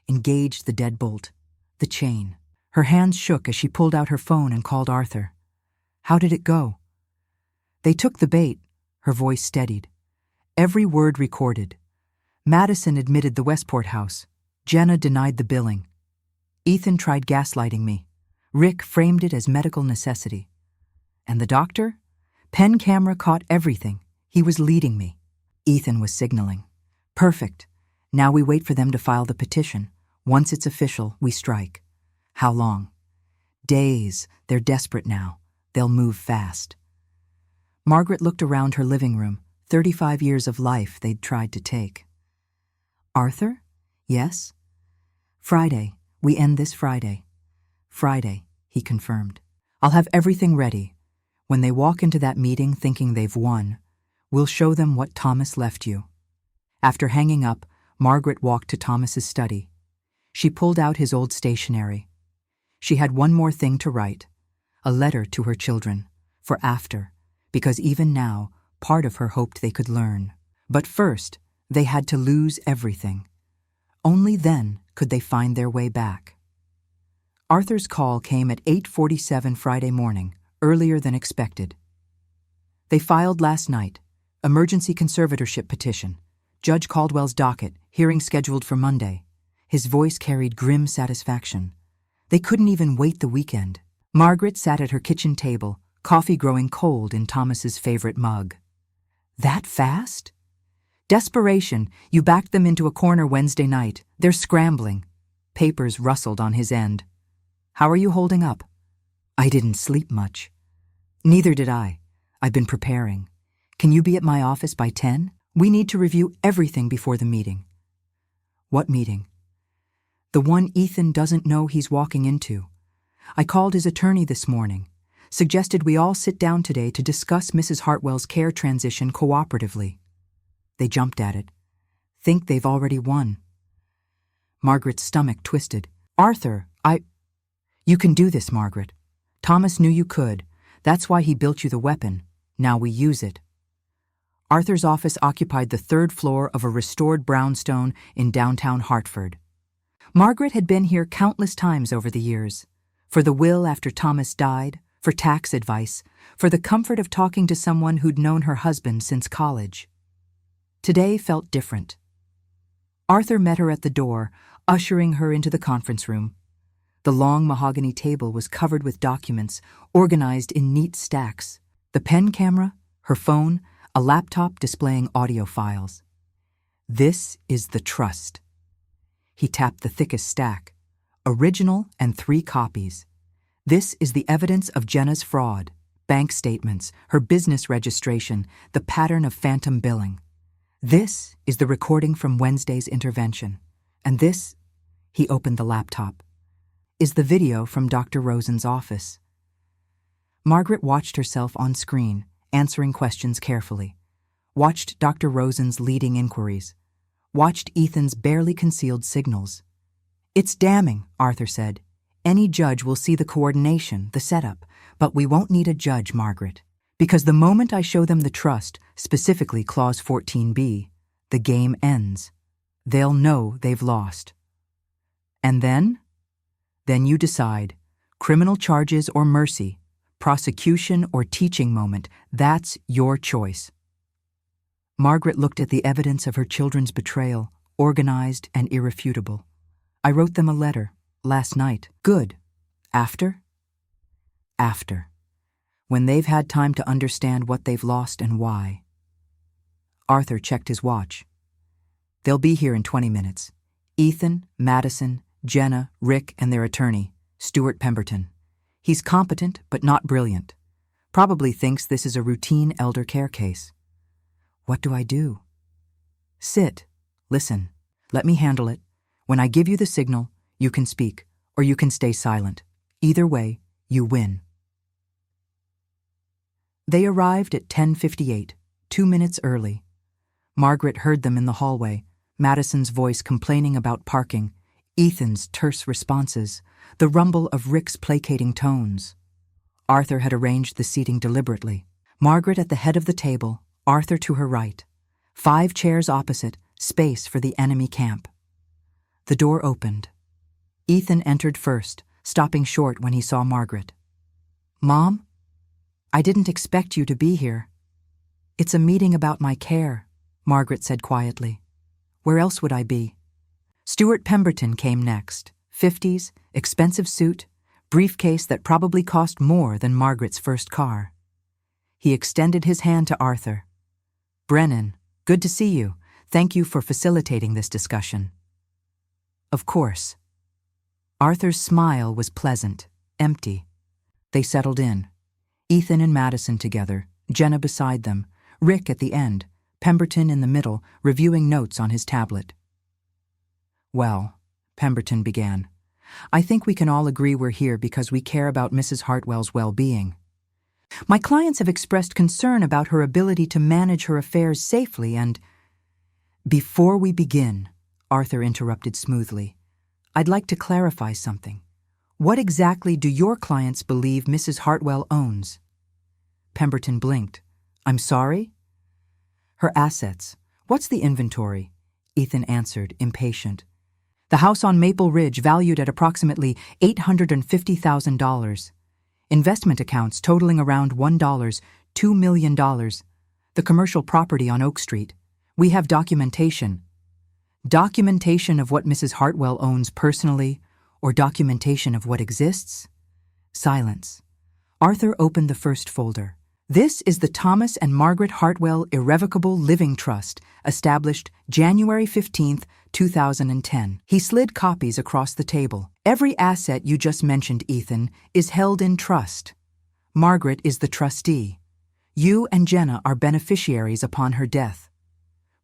engaged the deadbolt, the chain. Her hands shook as she pulled out her phone and called Arthur. How did it go? They took the bait, her voice steadied. Every word recorded. Madison admitted the Westport house. Jenna denied the billing. Ethan tried gaslighting me. Rick framed it as medical necessity. And the doctor? Pen camera caught everything. He was leading me. Ethan was signaling. Perfect. Now we wait for them to file the petition. Once it's official, we strike. How long? Days. They're desperate now. They'll move fast. Margaret looked around her living room, 35 years of life they'd tried to take. Arthur? Yes? Friday. We end this Friday. Friday, he confirmed. I'll have everything ready. When they walk into that meeting thinking they've won, we'll show them what Thomas left you. After hanging up, Margaret walked to Thomas's study. She pulled out his old stationery. She had one more thing to write, a letter to her children, for after, because even now, part of her hoped they could learn. But first, they had to lose everything. Only then could they find their way back. Arthur's call came at 8:47 Friday morning, earlier than expected. They filed last night, emergency conservatorship petition, Judge Caldwell's docket, hearing scheduled for Monday. His voice carried grim satisfaction. They couldn't even wait the weekend. Margaret sat at her kitchen table, coffee growing cold in Thomas's favorite mug. That fast? Desperation, you backed them into a corner Wednesday night. They're scrambling. Papers rustled on his end. How are you holding up? I didn't sleep much. Neither did I. I've been preparing. Can you be at my office by 10? We need to review everything before the meeting. What meeting? The one Ethan doesn't know he's walking into. I called his attorney this morning, suggested we all sit down today to discuss Mrs. Hartwell's care transition cooperatively. They jumped at it. Think they've already won. Margaret's stomach twisted. Arthur, You can do this, Margaret. Thomas knew you could. That's why he built you the weapon. Now we use it. Arthur's office occupied the third floor of a restored brownstone in downtown Hartford. Margaret had been here countless times over the years. For the will after Thomas died, for tax advice, for the comfort of talking to someone who'd known her husband since college. Today felt different. Arthur met her at the door, ushering her into the conference room. The long mahogany table was covered with documents, organized in neat stacks. The pen camera, her phone, a laptop displaying audio files. This is the trust. He tapped the thickest stack. Original and 3 copies. This is the evidence of Jenna's fraud, bank statements, her business registration, the pattern of phantom billing. This is the recording from Wednesday's intervention. And this, he opened the laptop, is the video from Dr. Rosen's office. Margaret watched herself on screen, answering questions carefully. Watched Dr. Rosen's leading inquiries. Watched Ethan's barely concealed signals. It's damning, Arthur said. Any judge will see the coordination, the setup, but we won't need a judge, Margaret. Because the moment I show them the trust, specifically Clause 14b, the game ends. They'll know they've lost. And then? Then you decide. Criminal charges or mercy, prosecution or teaching moment, that's your choice. Margaret looked at the evidence of her children's betrayal, organized and irrefutable. I wrote them a letter, last night. Good. After? After. When they've had time to understand what they've lost and why. Arthur checked his watch. They'll be here in 20 minutes. Ethan, Madison, Jenna, Rick, and their attorney, Stuart Pemberton. He's competent, but not brilliant. Probably thinks this is a routine elder care case. What do I do? Sit. Listen. Let me handle it. When I give you the signal, you can speak, or you can stay silent. Either way, you win. They arrived at 10:58, 2 minutes early. Margaret heard them in the hallway, Madison's voice complaining about parking, Ethan's terse responses, the rumble of Rick's placating tones. Arthur had arranged the seating deliberately. Margaret at the head of the table, Arthur to her right. 5 chairs opposite, space for the enemy camp. The door opened. Ethan entered first, stopping short when he saw Margaret. "Mom? I didn't expect you to be here." "It's a meeting about my care," Margaret said quietly. "Where else would I be?" Stuart Pemberton came next. 50s, expensive suit, briefcase that probably cost more than Margaret's first car. He extended his hand to Arthur. "Brennan, good to see you. Thank you for facilitating this discussion." "Of course." Arthur's smile was pleasant, empty. They settled in. Ethan and Madison together, Jenna beside them, Rick at the end, Pemberton in the middle, reviewing notes on his tablet. "Well," Pemberton began, "I think we can all agree we're here because we care about Mrs. Hartwell's well-being. My clients have expressed concern about her ability to manage her affairs safely and—" "Before we begin," Arthur interrupted smoothly, "I'd like to clarify something. What exactly do your clients believe Mrs. Hartwell owns?" Pemberton blinked. "I'm sorry?" "Her assets. What's the inventory?" Ethan answered, impatient. "The house on Maple Ridge valued at approximately $850,000. Investment accounts totaling around $1, $2 million. The commercial property on Oak Street. We have documentation." "Documentation of what Mrs. Hartwell owns personally, or documentation of what exists?" Silence. Arthur opened the first folder. "This is the Thomas and Margaret Hartwell Irrevocable Living Trust, established January 15, 2010. He slid copies across the table. "Every asset you just mentioned, Ethan, is held in trust. Margaret is the trustee. You and Jenna are beneficiaries upon her death.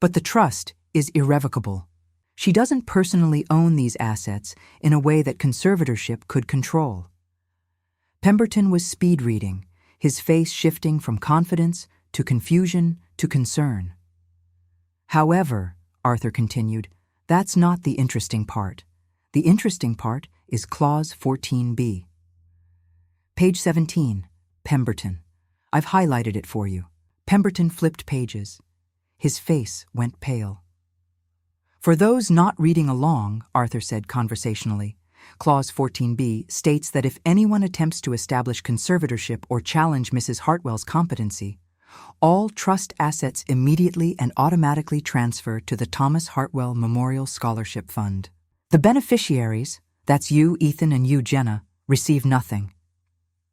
But the trust is irrevocable. She doesn't personally own these assets in a way that conservatorship could control." Pemberton was speed reading, his face shifting from confidence to confusion to concern. "However," Arthur continued, "that's not the interesting part. The interesting part is Clause 14b. Page 17, Pemberton. I've highlighted it for you." Pemberton flipped pages. His face went pale. "For those not reading along," Arthur said conversationally, Clause 14b states that if anyone attempts to establish conservatorship or challenge Mrs. Hartwell's competency, all trust assets immediately and automatically transfer to the Thomas Hartwell Memorial Scholarship Fund. The beneficiaries, that's you, Ethan, and you, Jenna, receive nothing.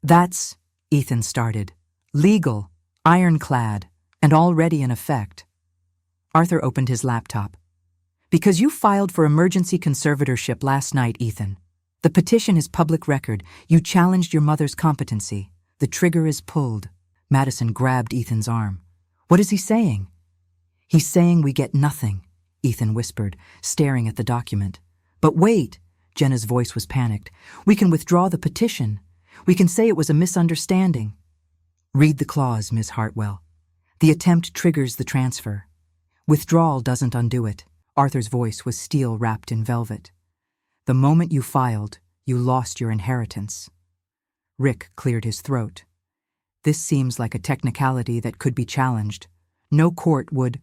That's, Ethan started, legal, ironclad, and already in effect. Arthur opened his laptop. "Because you filed for emergency conservatorship last night, Ethan. The petition is public record. You challenged your mother's competency. The trigger is pulled." Madison grabbed Ethan's arm. "What is he saying?" "He's saying we get nothing," Ethan whispered, staring at the document. "But wait," Jenna's voice was panicked. "We can withdraw the petition. We can say it was a misunderstanding." "Read the clause, Miss Hartwell. The attempt triggers the transfer. Withdrawal doesn't undo it." Arthur's voice was steel wrapped in velvet. "The moment you filed, you lost your inheritance." Rick cleared his throat. "This seems like a technicality that could be challenged. No court would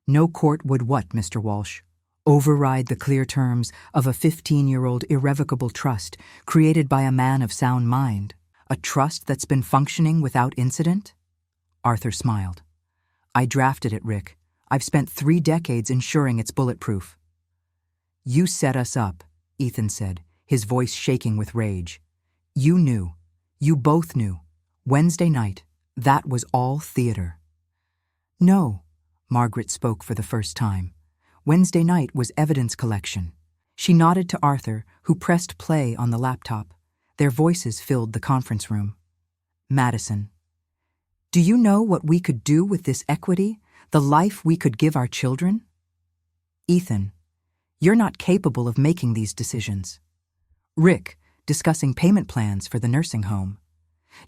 what, Mr. Walsh? Override the clear terms of a 15-year-old irrevocable trust created by a man of sound mind? A trust that's been functioning without incident?" Arthur smiled. "I drafted it, Rick. I've spent 3 decades ensuring it's bulletproof." "You set us up," Ethan said, his voice shaking with rage. "You knew. You both knew. Wednesday night, that was all theater." "No," Margaret spoke for the first time. "Wednesday night was evidence collection." She nodded to Arthur, who pressed play on the laptop. Their voices filled the conference room. "Madison, do you know what we could do with this equity? The life we could give our children?" Ethan, you're not capable of making these decisions. Rick, discussing payment plans for the nursing home.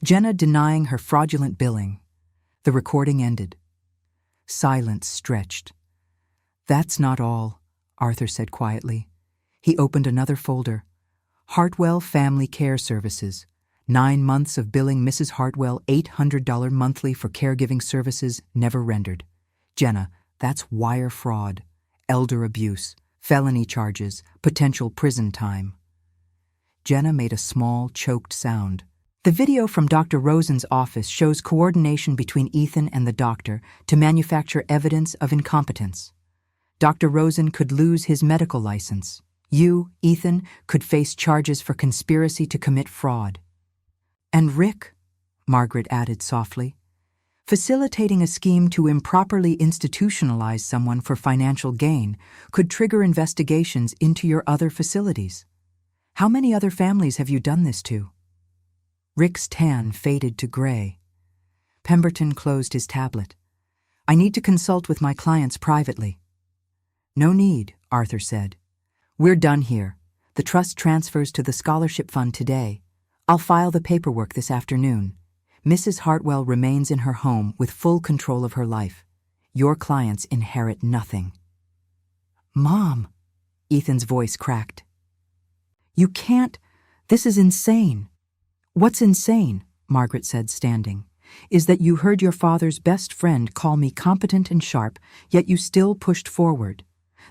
Jenna denying her fraudulent billing. The recording ended. Silence stretched. That's not all, Arthur said quietly. He opened another folder. Hartwell Family Care Services. 9 months of billing Mrs. Hartwell $800 monthly for caregiving services never rendered. Jenna, that's wire fraud, elder abuse, felony charges, potential prison time. Jenna made a small, choked sound. The video from Dr. Rosen's office shows coordination between Ethan and the doctor to manufacture evidence of incompetence. Dr. Rosen could lose his medical license. You, Ethan, could face charges for conspiracy to commit fraud. And Rick, Margaret added softly, facilitating a scheme to improperly institutionalize someone for financial gain could trigger investigations into your other facilities. How many other families have you done this to? Rick's tan faded to gray. Pemberton closed his tablet. I need to consult with my clients privately. No need, Arthur said. We're done here. The trust transfers to the scholarship fund today. I'll file the paperwork this afternoon. Mrs. Hartwell remains in her home with full control of her life. Your clients inherit nothing. Mom, Ethan's voice cracked. You can't. This is insane. What's insane, Margaret said, standing, is that you heard your father's best friend call me competent and sharp, yet you still pushed forward.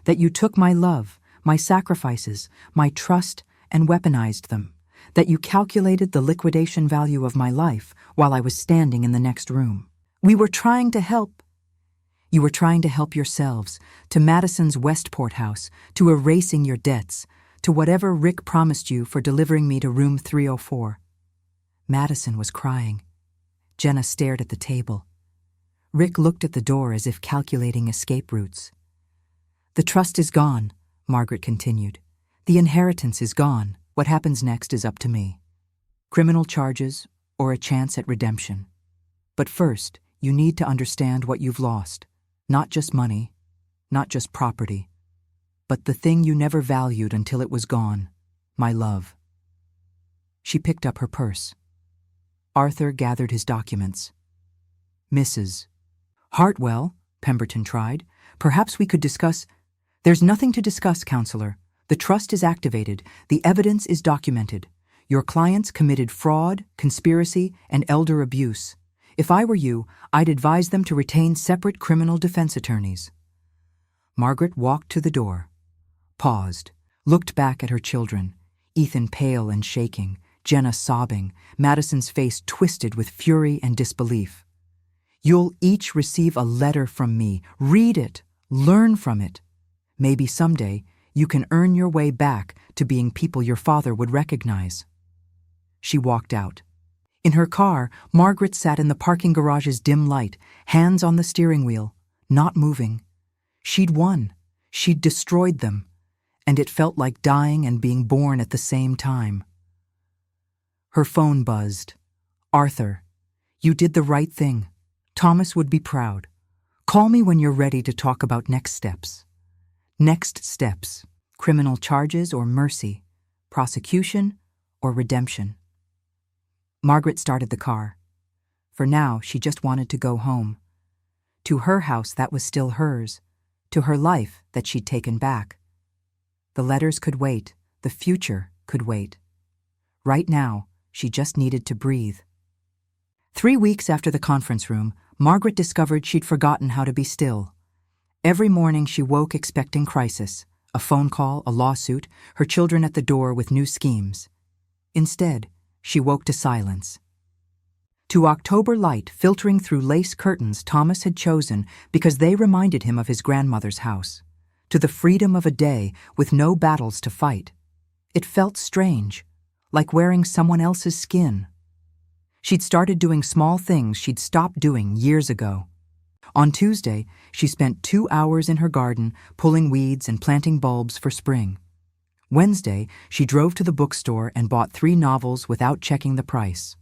That you took my love, my sacrifices, my trust, and weaponized them. That you calculated the liquidation value of my life while I was standing in the next room. We were trying to help. You were trying to help yourselves, to Madison's Westport house, to erasing your debts, to whatever Rick promised you for delivering me to room 304. Madison was crying. Jenna stared at the table. Rick looked at the door as if calculating escape routes. The trust is gone, Margaret continued. The inheritance is gone. What happens next is up to me. Criminal charges or a chance at redemption. But first, you need to understand what you've lost. Not just money, not just property, but the thing you never valued until it was gone, my love. She picked up her purse. Arthur gathered his documents. Mrs. Hartwell, Pemberton tried. Perhaps we could discuss. There's nothing to discuss, counselor. The trust is activated. The evidence is documented. Your clients committed fraud, conspiracy, and elder abuse. If I were you, I'd advise them to retain separate criminal defense attorneys. Margaret walked to the door, paused, looked back at her children, Ethan pale and shaking, Jenna sobbing, Madison's face twisted with fury and disbelief. You'll each receive a letter from me. Read it. Learn from it. Maybe someday you can earn your way back to being people your father would recognize. She walked out. In her car, Margaret sat in the parking garage's dim light, hands on the steering wheel, not moving. She'd won. She'd destroyed them. And it felt like dying and being born at the same time. Her phone buzzed. Arthur, you did the right thing. Thomas would be proud. Call me when you're ready to talk about next steps. Next steps. Criminal charges or mercy. Prosecution or redemption. Margaret started the car. For now, she just wanted to go home. To her house that was still hers. To her life that she'd taken back. The letters could wait. The future could wait. Right now, she just needed to breathe. 3 weeks after the conference room, Margaret discovered she'd forgotten how to be still. Every morning she woke expecting crisis, a phone call, a lawsuit, her children at the door with new schemes. Instead, she woke to silence. To October light filtering through lace curtains Thomas had chosen because they reminded him of his grandmother's house. To the freedom of a day with no battles to fight. It felt strange, like wearing someone else's skin. She'd started doing small things she'd stopped doing years ago. On Tuesday, she spent 2 hours in her garden pulling weeds and planting bulbs for spring. Wednesday, she drove to the bookstore and bought 3 novels without checking the price.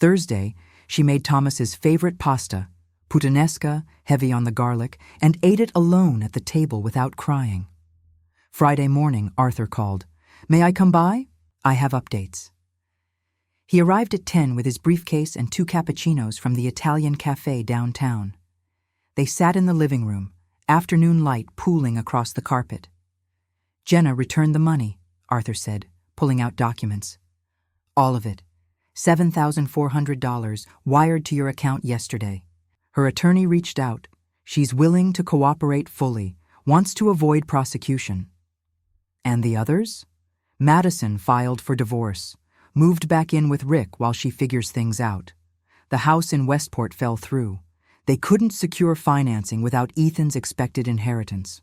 Thursday, she made Thomas's favorite pasta, puttanesca, heavy on the garlic, and ate it alone at the table without crying. Friday morning, Arthur called. "May I come by? I have updates." He arrived at 10 with his briefcase and 2 cappuccinos from the Italian cafe downtown. They sat in the living room, afternoon light pooling across the carpet. "Jenna returned the money," Arthur said, pulling out documents. "All of it. $7,400 wired to your account yesterday. Her attorney reached out. She's willing to cooperate fully, wants to avoid prosecution." "And the others?" "Madison filed for divorce, moved back in with Rick while she figures things out. The house in Westport fell through. They couldn't secure financing without Ethan's expected inheritance."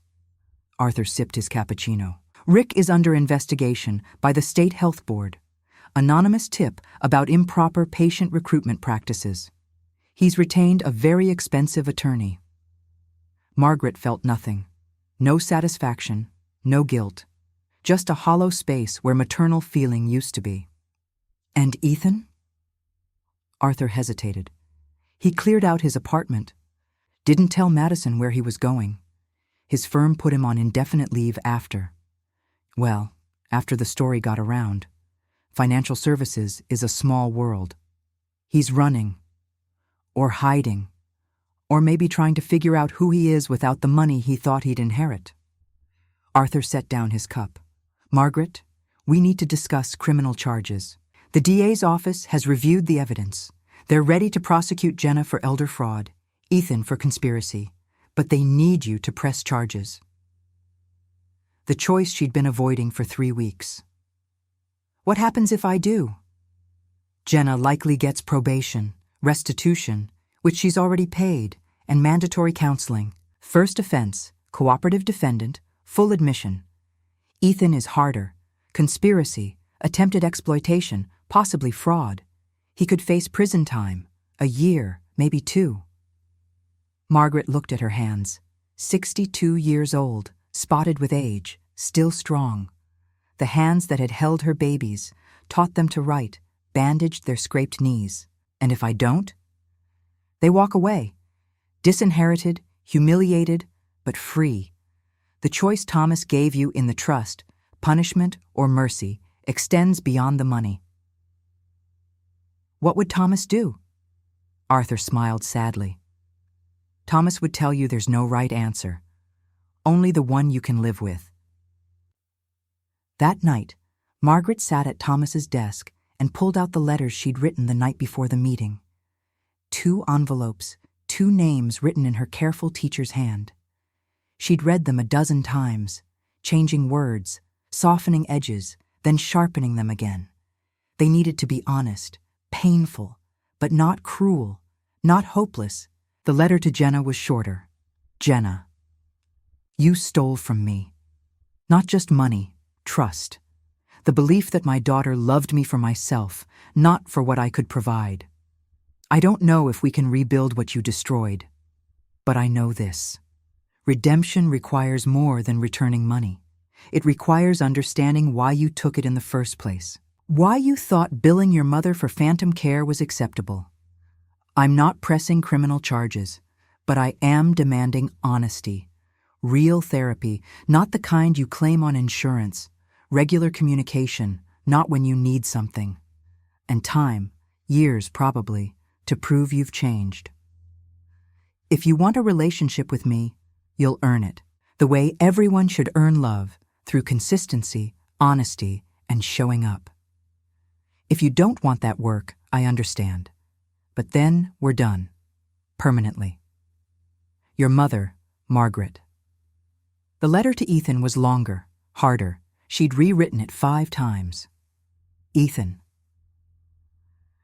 Arthur sipped his cappuccino. "Rick is under investigation by the State Health Board. Anonymous tip about improper patient recruitment practices. He's retained a very expensive attorney." Margaret felt nothing. No satisfaction, no guilt. Just a hollow space where maternal feeling used to be. "And Ethan?" Arthur hesitated. He cleared out his apartment. Didn't tell Madison where he was going. His firm put him on indefinite leave after. Well, after the story got around. Financial services is a small world. He's running. Or hiding. Or maybe trying to figure out who he is without the money he thought he'd inherit. Arthur set down his cup. "Margaret, we need to discuss criminal charges. The DA's office has reviewed the evidence. They're ready to prosecute Jenna for elder fraud, Ethan for conspiracy, but they need you to press charges." The choice she'd been avoiding for 3 weeks. "What happens if I do?" "Jenna likely gets probation, restitution, which she's already paid, and mandatory counseling. First offense, cooperative defendant, full admission. Ethan is harder. Conspiracy, attempted exploitation, possibly fraud. He could face prison time, a year, maybe 2. Margaret looked at her hands. 62 years old, spotted with age, still strong. The hands that had held her babies, taught them to write, bandaged their scraped knees. And if I don't? They walk away, disinherited, humiliated, but free. The choice Thomas gave you in the trust, punishment or mercy, extends beyond the money. What would Thomas do? Arthur smiled sadly. Thomas would tell you there's no right answer, only the one you can live with. That night, Margaret sat at Thomas's desk and pulled out the letters she'd written the night before the meeting. 2 envelopes, 2 names written in her careful teacher's hand. She'd read them a dozen times, changing words, softening edges, then sharpening them again. They needed to be honest, painful, but not cruel, not hopeless. The letter to Jenna was shorter. Jenna, you stole from me. Not just money, trust. The belief that my daughter loved me for myself, not for what I could provide. I don't know if we can rebuild what you destroyed, but I know this. Redemption requires more than returning money. It requires understanding why you took it in the first place. Why you thought billing your mother for phantom care was acceptable. I'm not pressing criminal charges, but I am demanding honesty. Real therapy, not the kind you claim on insurance. Regular communication, not when you need something. And time, years probably, to prove you've changed. If you want a relationship with me, you'll earn it, the way everyone should earn love, through consistency, honesty, and showing up. If you don't want that work, I understand. But then we're done. Permanently. Your mother, Margaret. The letter to Ethan was longer, harder. She'd rewritten it 5 times. Ethan.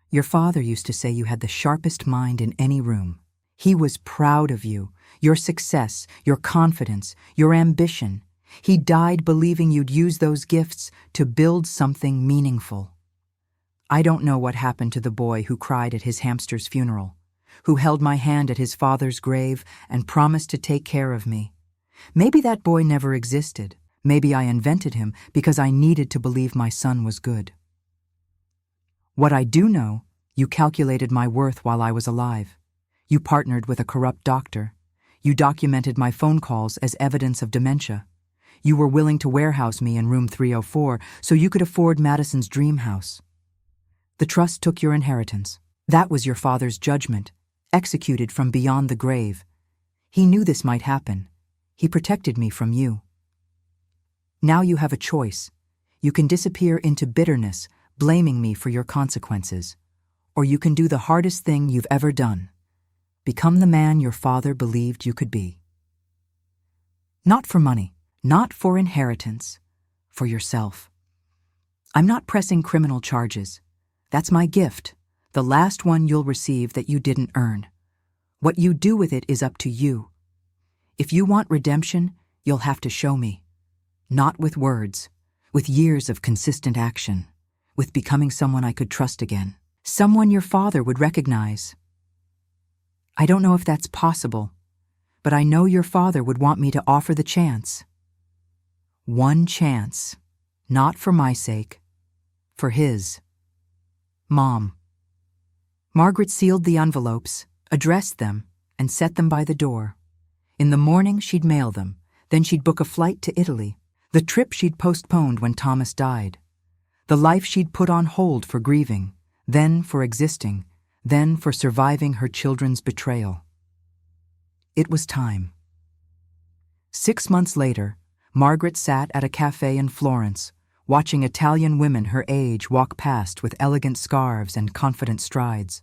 Your father used to say you had the sharpest mind in any room. He was proud of you, your success, your confidence, your ambition. He died believing you'd use those gifts to build something meaningful. I don't know what happened to the boy who cried at his hamster's funeral, who held my hand at his father's grave and promised to take care of me. Maybe that boy never existed. Maybe I invented him because I needed to believe my son was good. What I do know, you calculated my worth while I was alive. You partnered with a corrupt doctor. You documented my phone calls as evidence of dementia. You were willing to warehouse me in room 304 so you could afford Madison's dream house. The trust took your inheritance. That was your father's judgment, executed from beyond the grave. He knew this might happen. He protected me from you. Now you have a choice. You can disappear into bitterness, blaming me for your consequences. Or you can do the hardest thing you've ever done. Become the man your father believed you could be. Not for money, not for inheritance, for yourself. I'm not pressing criminal charges. That's my gift, the last one you'll receive that you didn't earn. What you do with it is up to you. If you want redemption, you'll have to show me. Not with words, with years of consistent action, with becoming someone I could trust again, someone your father would recognize. I don't know if that's possible, but I know your father would want me to offer the chance. One chance, not for my sake, for his. Mom. Margaret sealed the envelopes, addressed them, and set them by the door. In the morning, she'd mail them. Then she'd book a flight to Italy, the trip she'd postponed when Thomas died, the life she'd put on hold for grieving, then for existing, then for surviving her children's betrayal. It was time. 6 months later, Margaret sat at a cafe in Florence, watching Italian women her age walk past with elegant scarves and confident strides.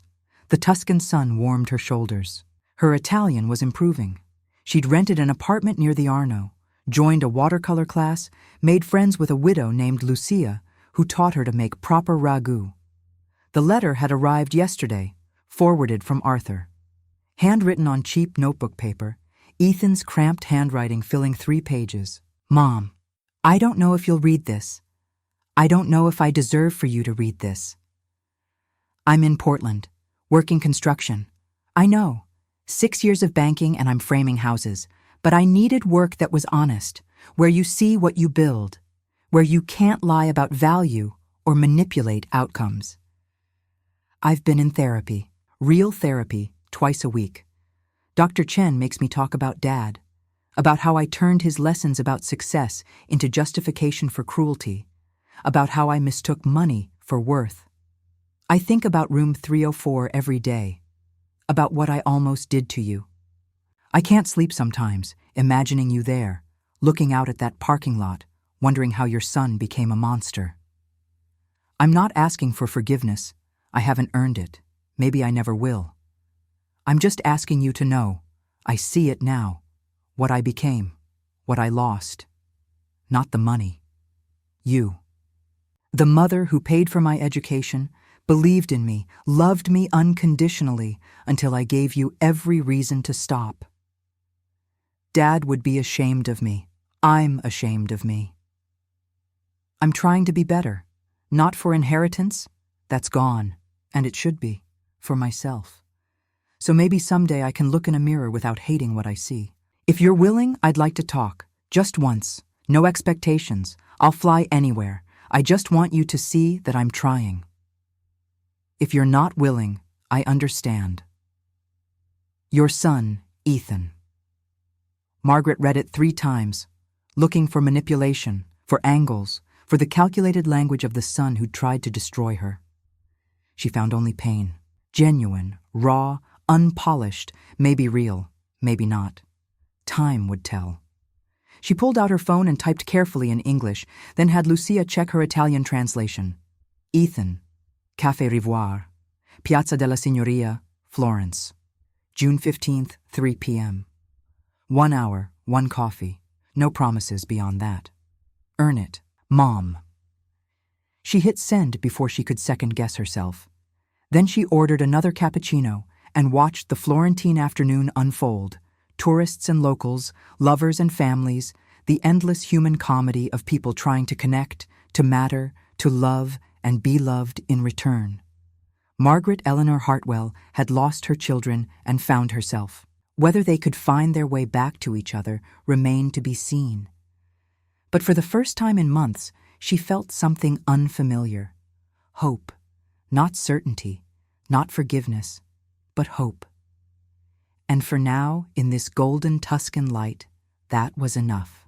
The Tuscan sun warmed her shoulders. Her Italian was improving. She'd rented an apartment near the Arno, joined a watercolor class, made friends with a widow named Lucia, who taught her to make proper ragu. The letter had arrived yesterday, forwarded from Arthur. Handwritten on cheap notebook paper, Ethan's cramped handwriting filling 3 pages. Mom, I don't know if you'll read this. I don't know if I deserve for you to read this. I'm in Portland, working construction. I know. 6 years of banking and I'm framing houses. But I needed work that was honest, where you see what you build, where you can't lie about value or manipulate outcomes. I've been in therapy, real therapy, twice a week. Dr. Chen makes me talk about Dad, about how I turned his lessons about success into justification for cruelty, about how I mistook money for worth. I think about room 304 every day, about what I almost did to you. I can't sleep sometimes, imagining you there, looking out at that parking lot, wondering how your son became a monster. I'm not asking for forgiveness. I haven't earned it. Maybe I never will. I'm just asking you to know, I see it now, what I became, what I lost. Not the money. You. The mother who paid for my education, believed in me, loved me unconditionally until I gave you every reason to stop. Dad would be ashamed of me. I'm ashamed of me. I'm trying to be better, not for inheritance, that's gone, and it should be, for myself. So maybe someday I can look in a mirror without hating what I see. If you're willing, I'd like to talk, just once, no expectations. I'll fly anywhere. I just want you to see that I'm trying. If you're not willing, I understand. Your son, Ethan. Margaret read it 3 times, looking for manipulation, for angles, for the calculated language of the son who tried to destroy her. She found only pain, genuine, raw, unpolished, maybe real, maybe not. Time would tell. She pulled out her phone and typed carefully in English, then had Lucia check her Italian translation. Ethan, Café Rivoire, Piazza della Signoria, Florence. June 15th, 3 p.m. 1 hour, 1 coffee. No promises beyond that. Earn it, Mom. She hit send before she could second-guess herself. Then she ordered another cappuccino and watched the Florentine afternoon unfold. Tourists and locals, lovers and families, the endless human comedy of people trying to connect, to matter, to love, and be loved in return. Margaret Eleanor Hartwell had lost her children and found herself. Whether they could find their way back to each other remained to be seen. But for the first time in months, she felt something unfamiliar. Hope. Not certainty, not forgiveness, but hope. And for now, in this golden Tuscan light, that was enough.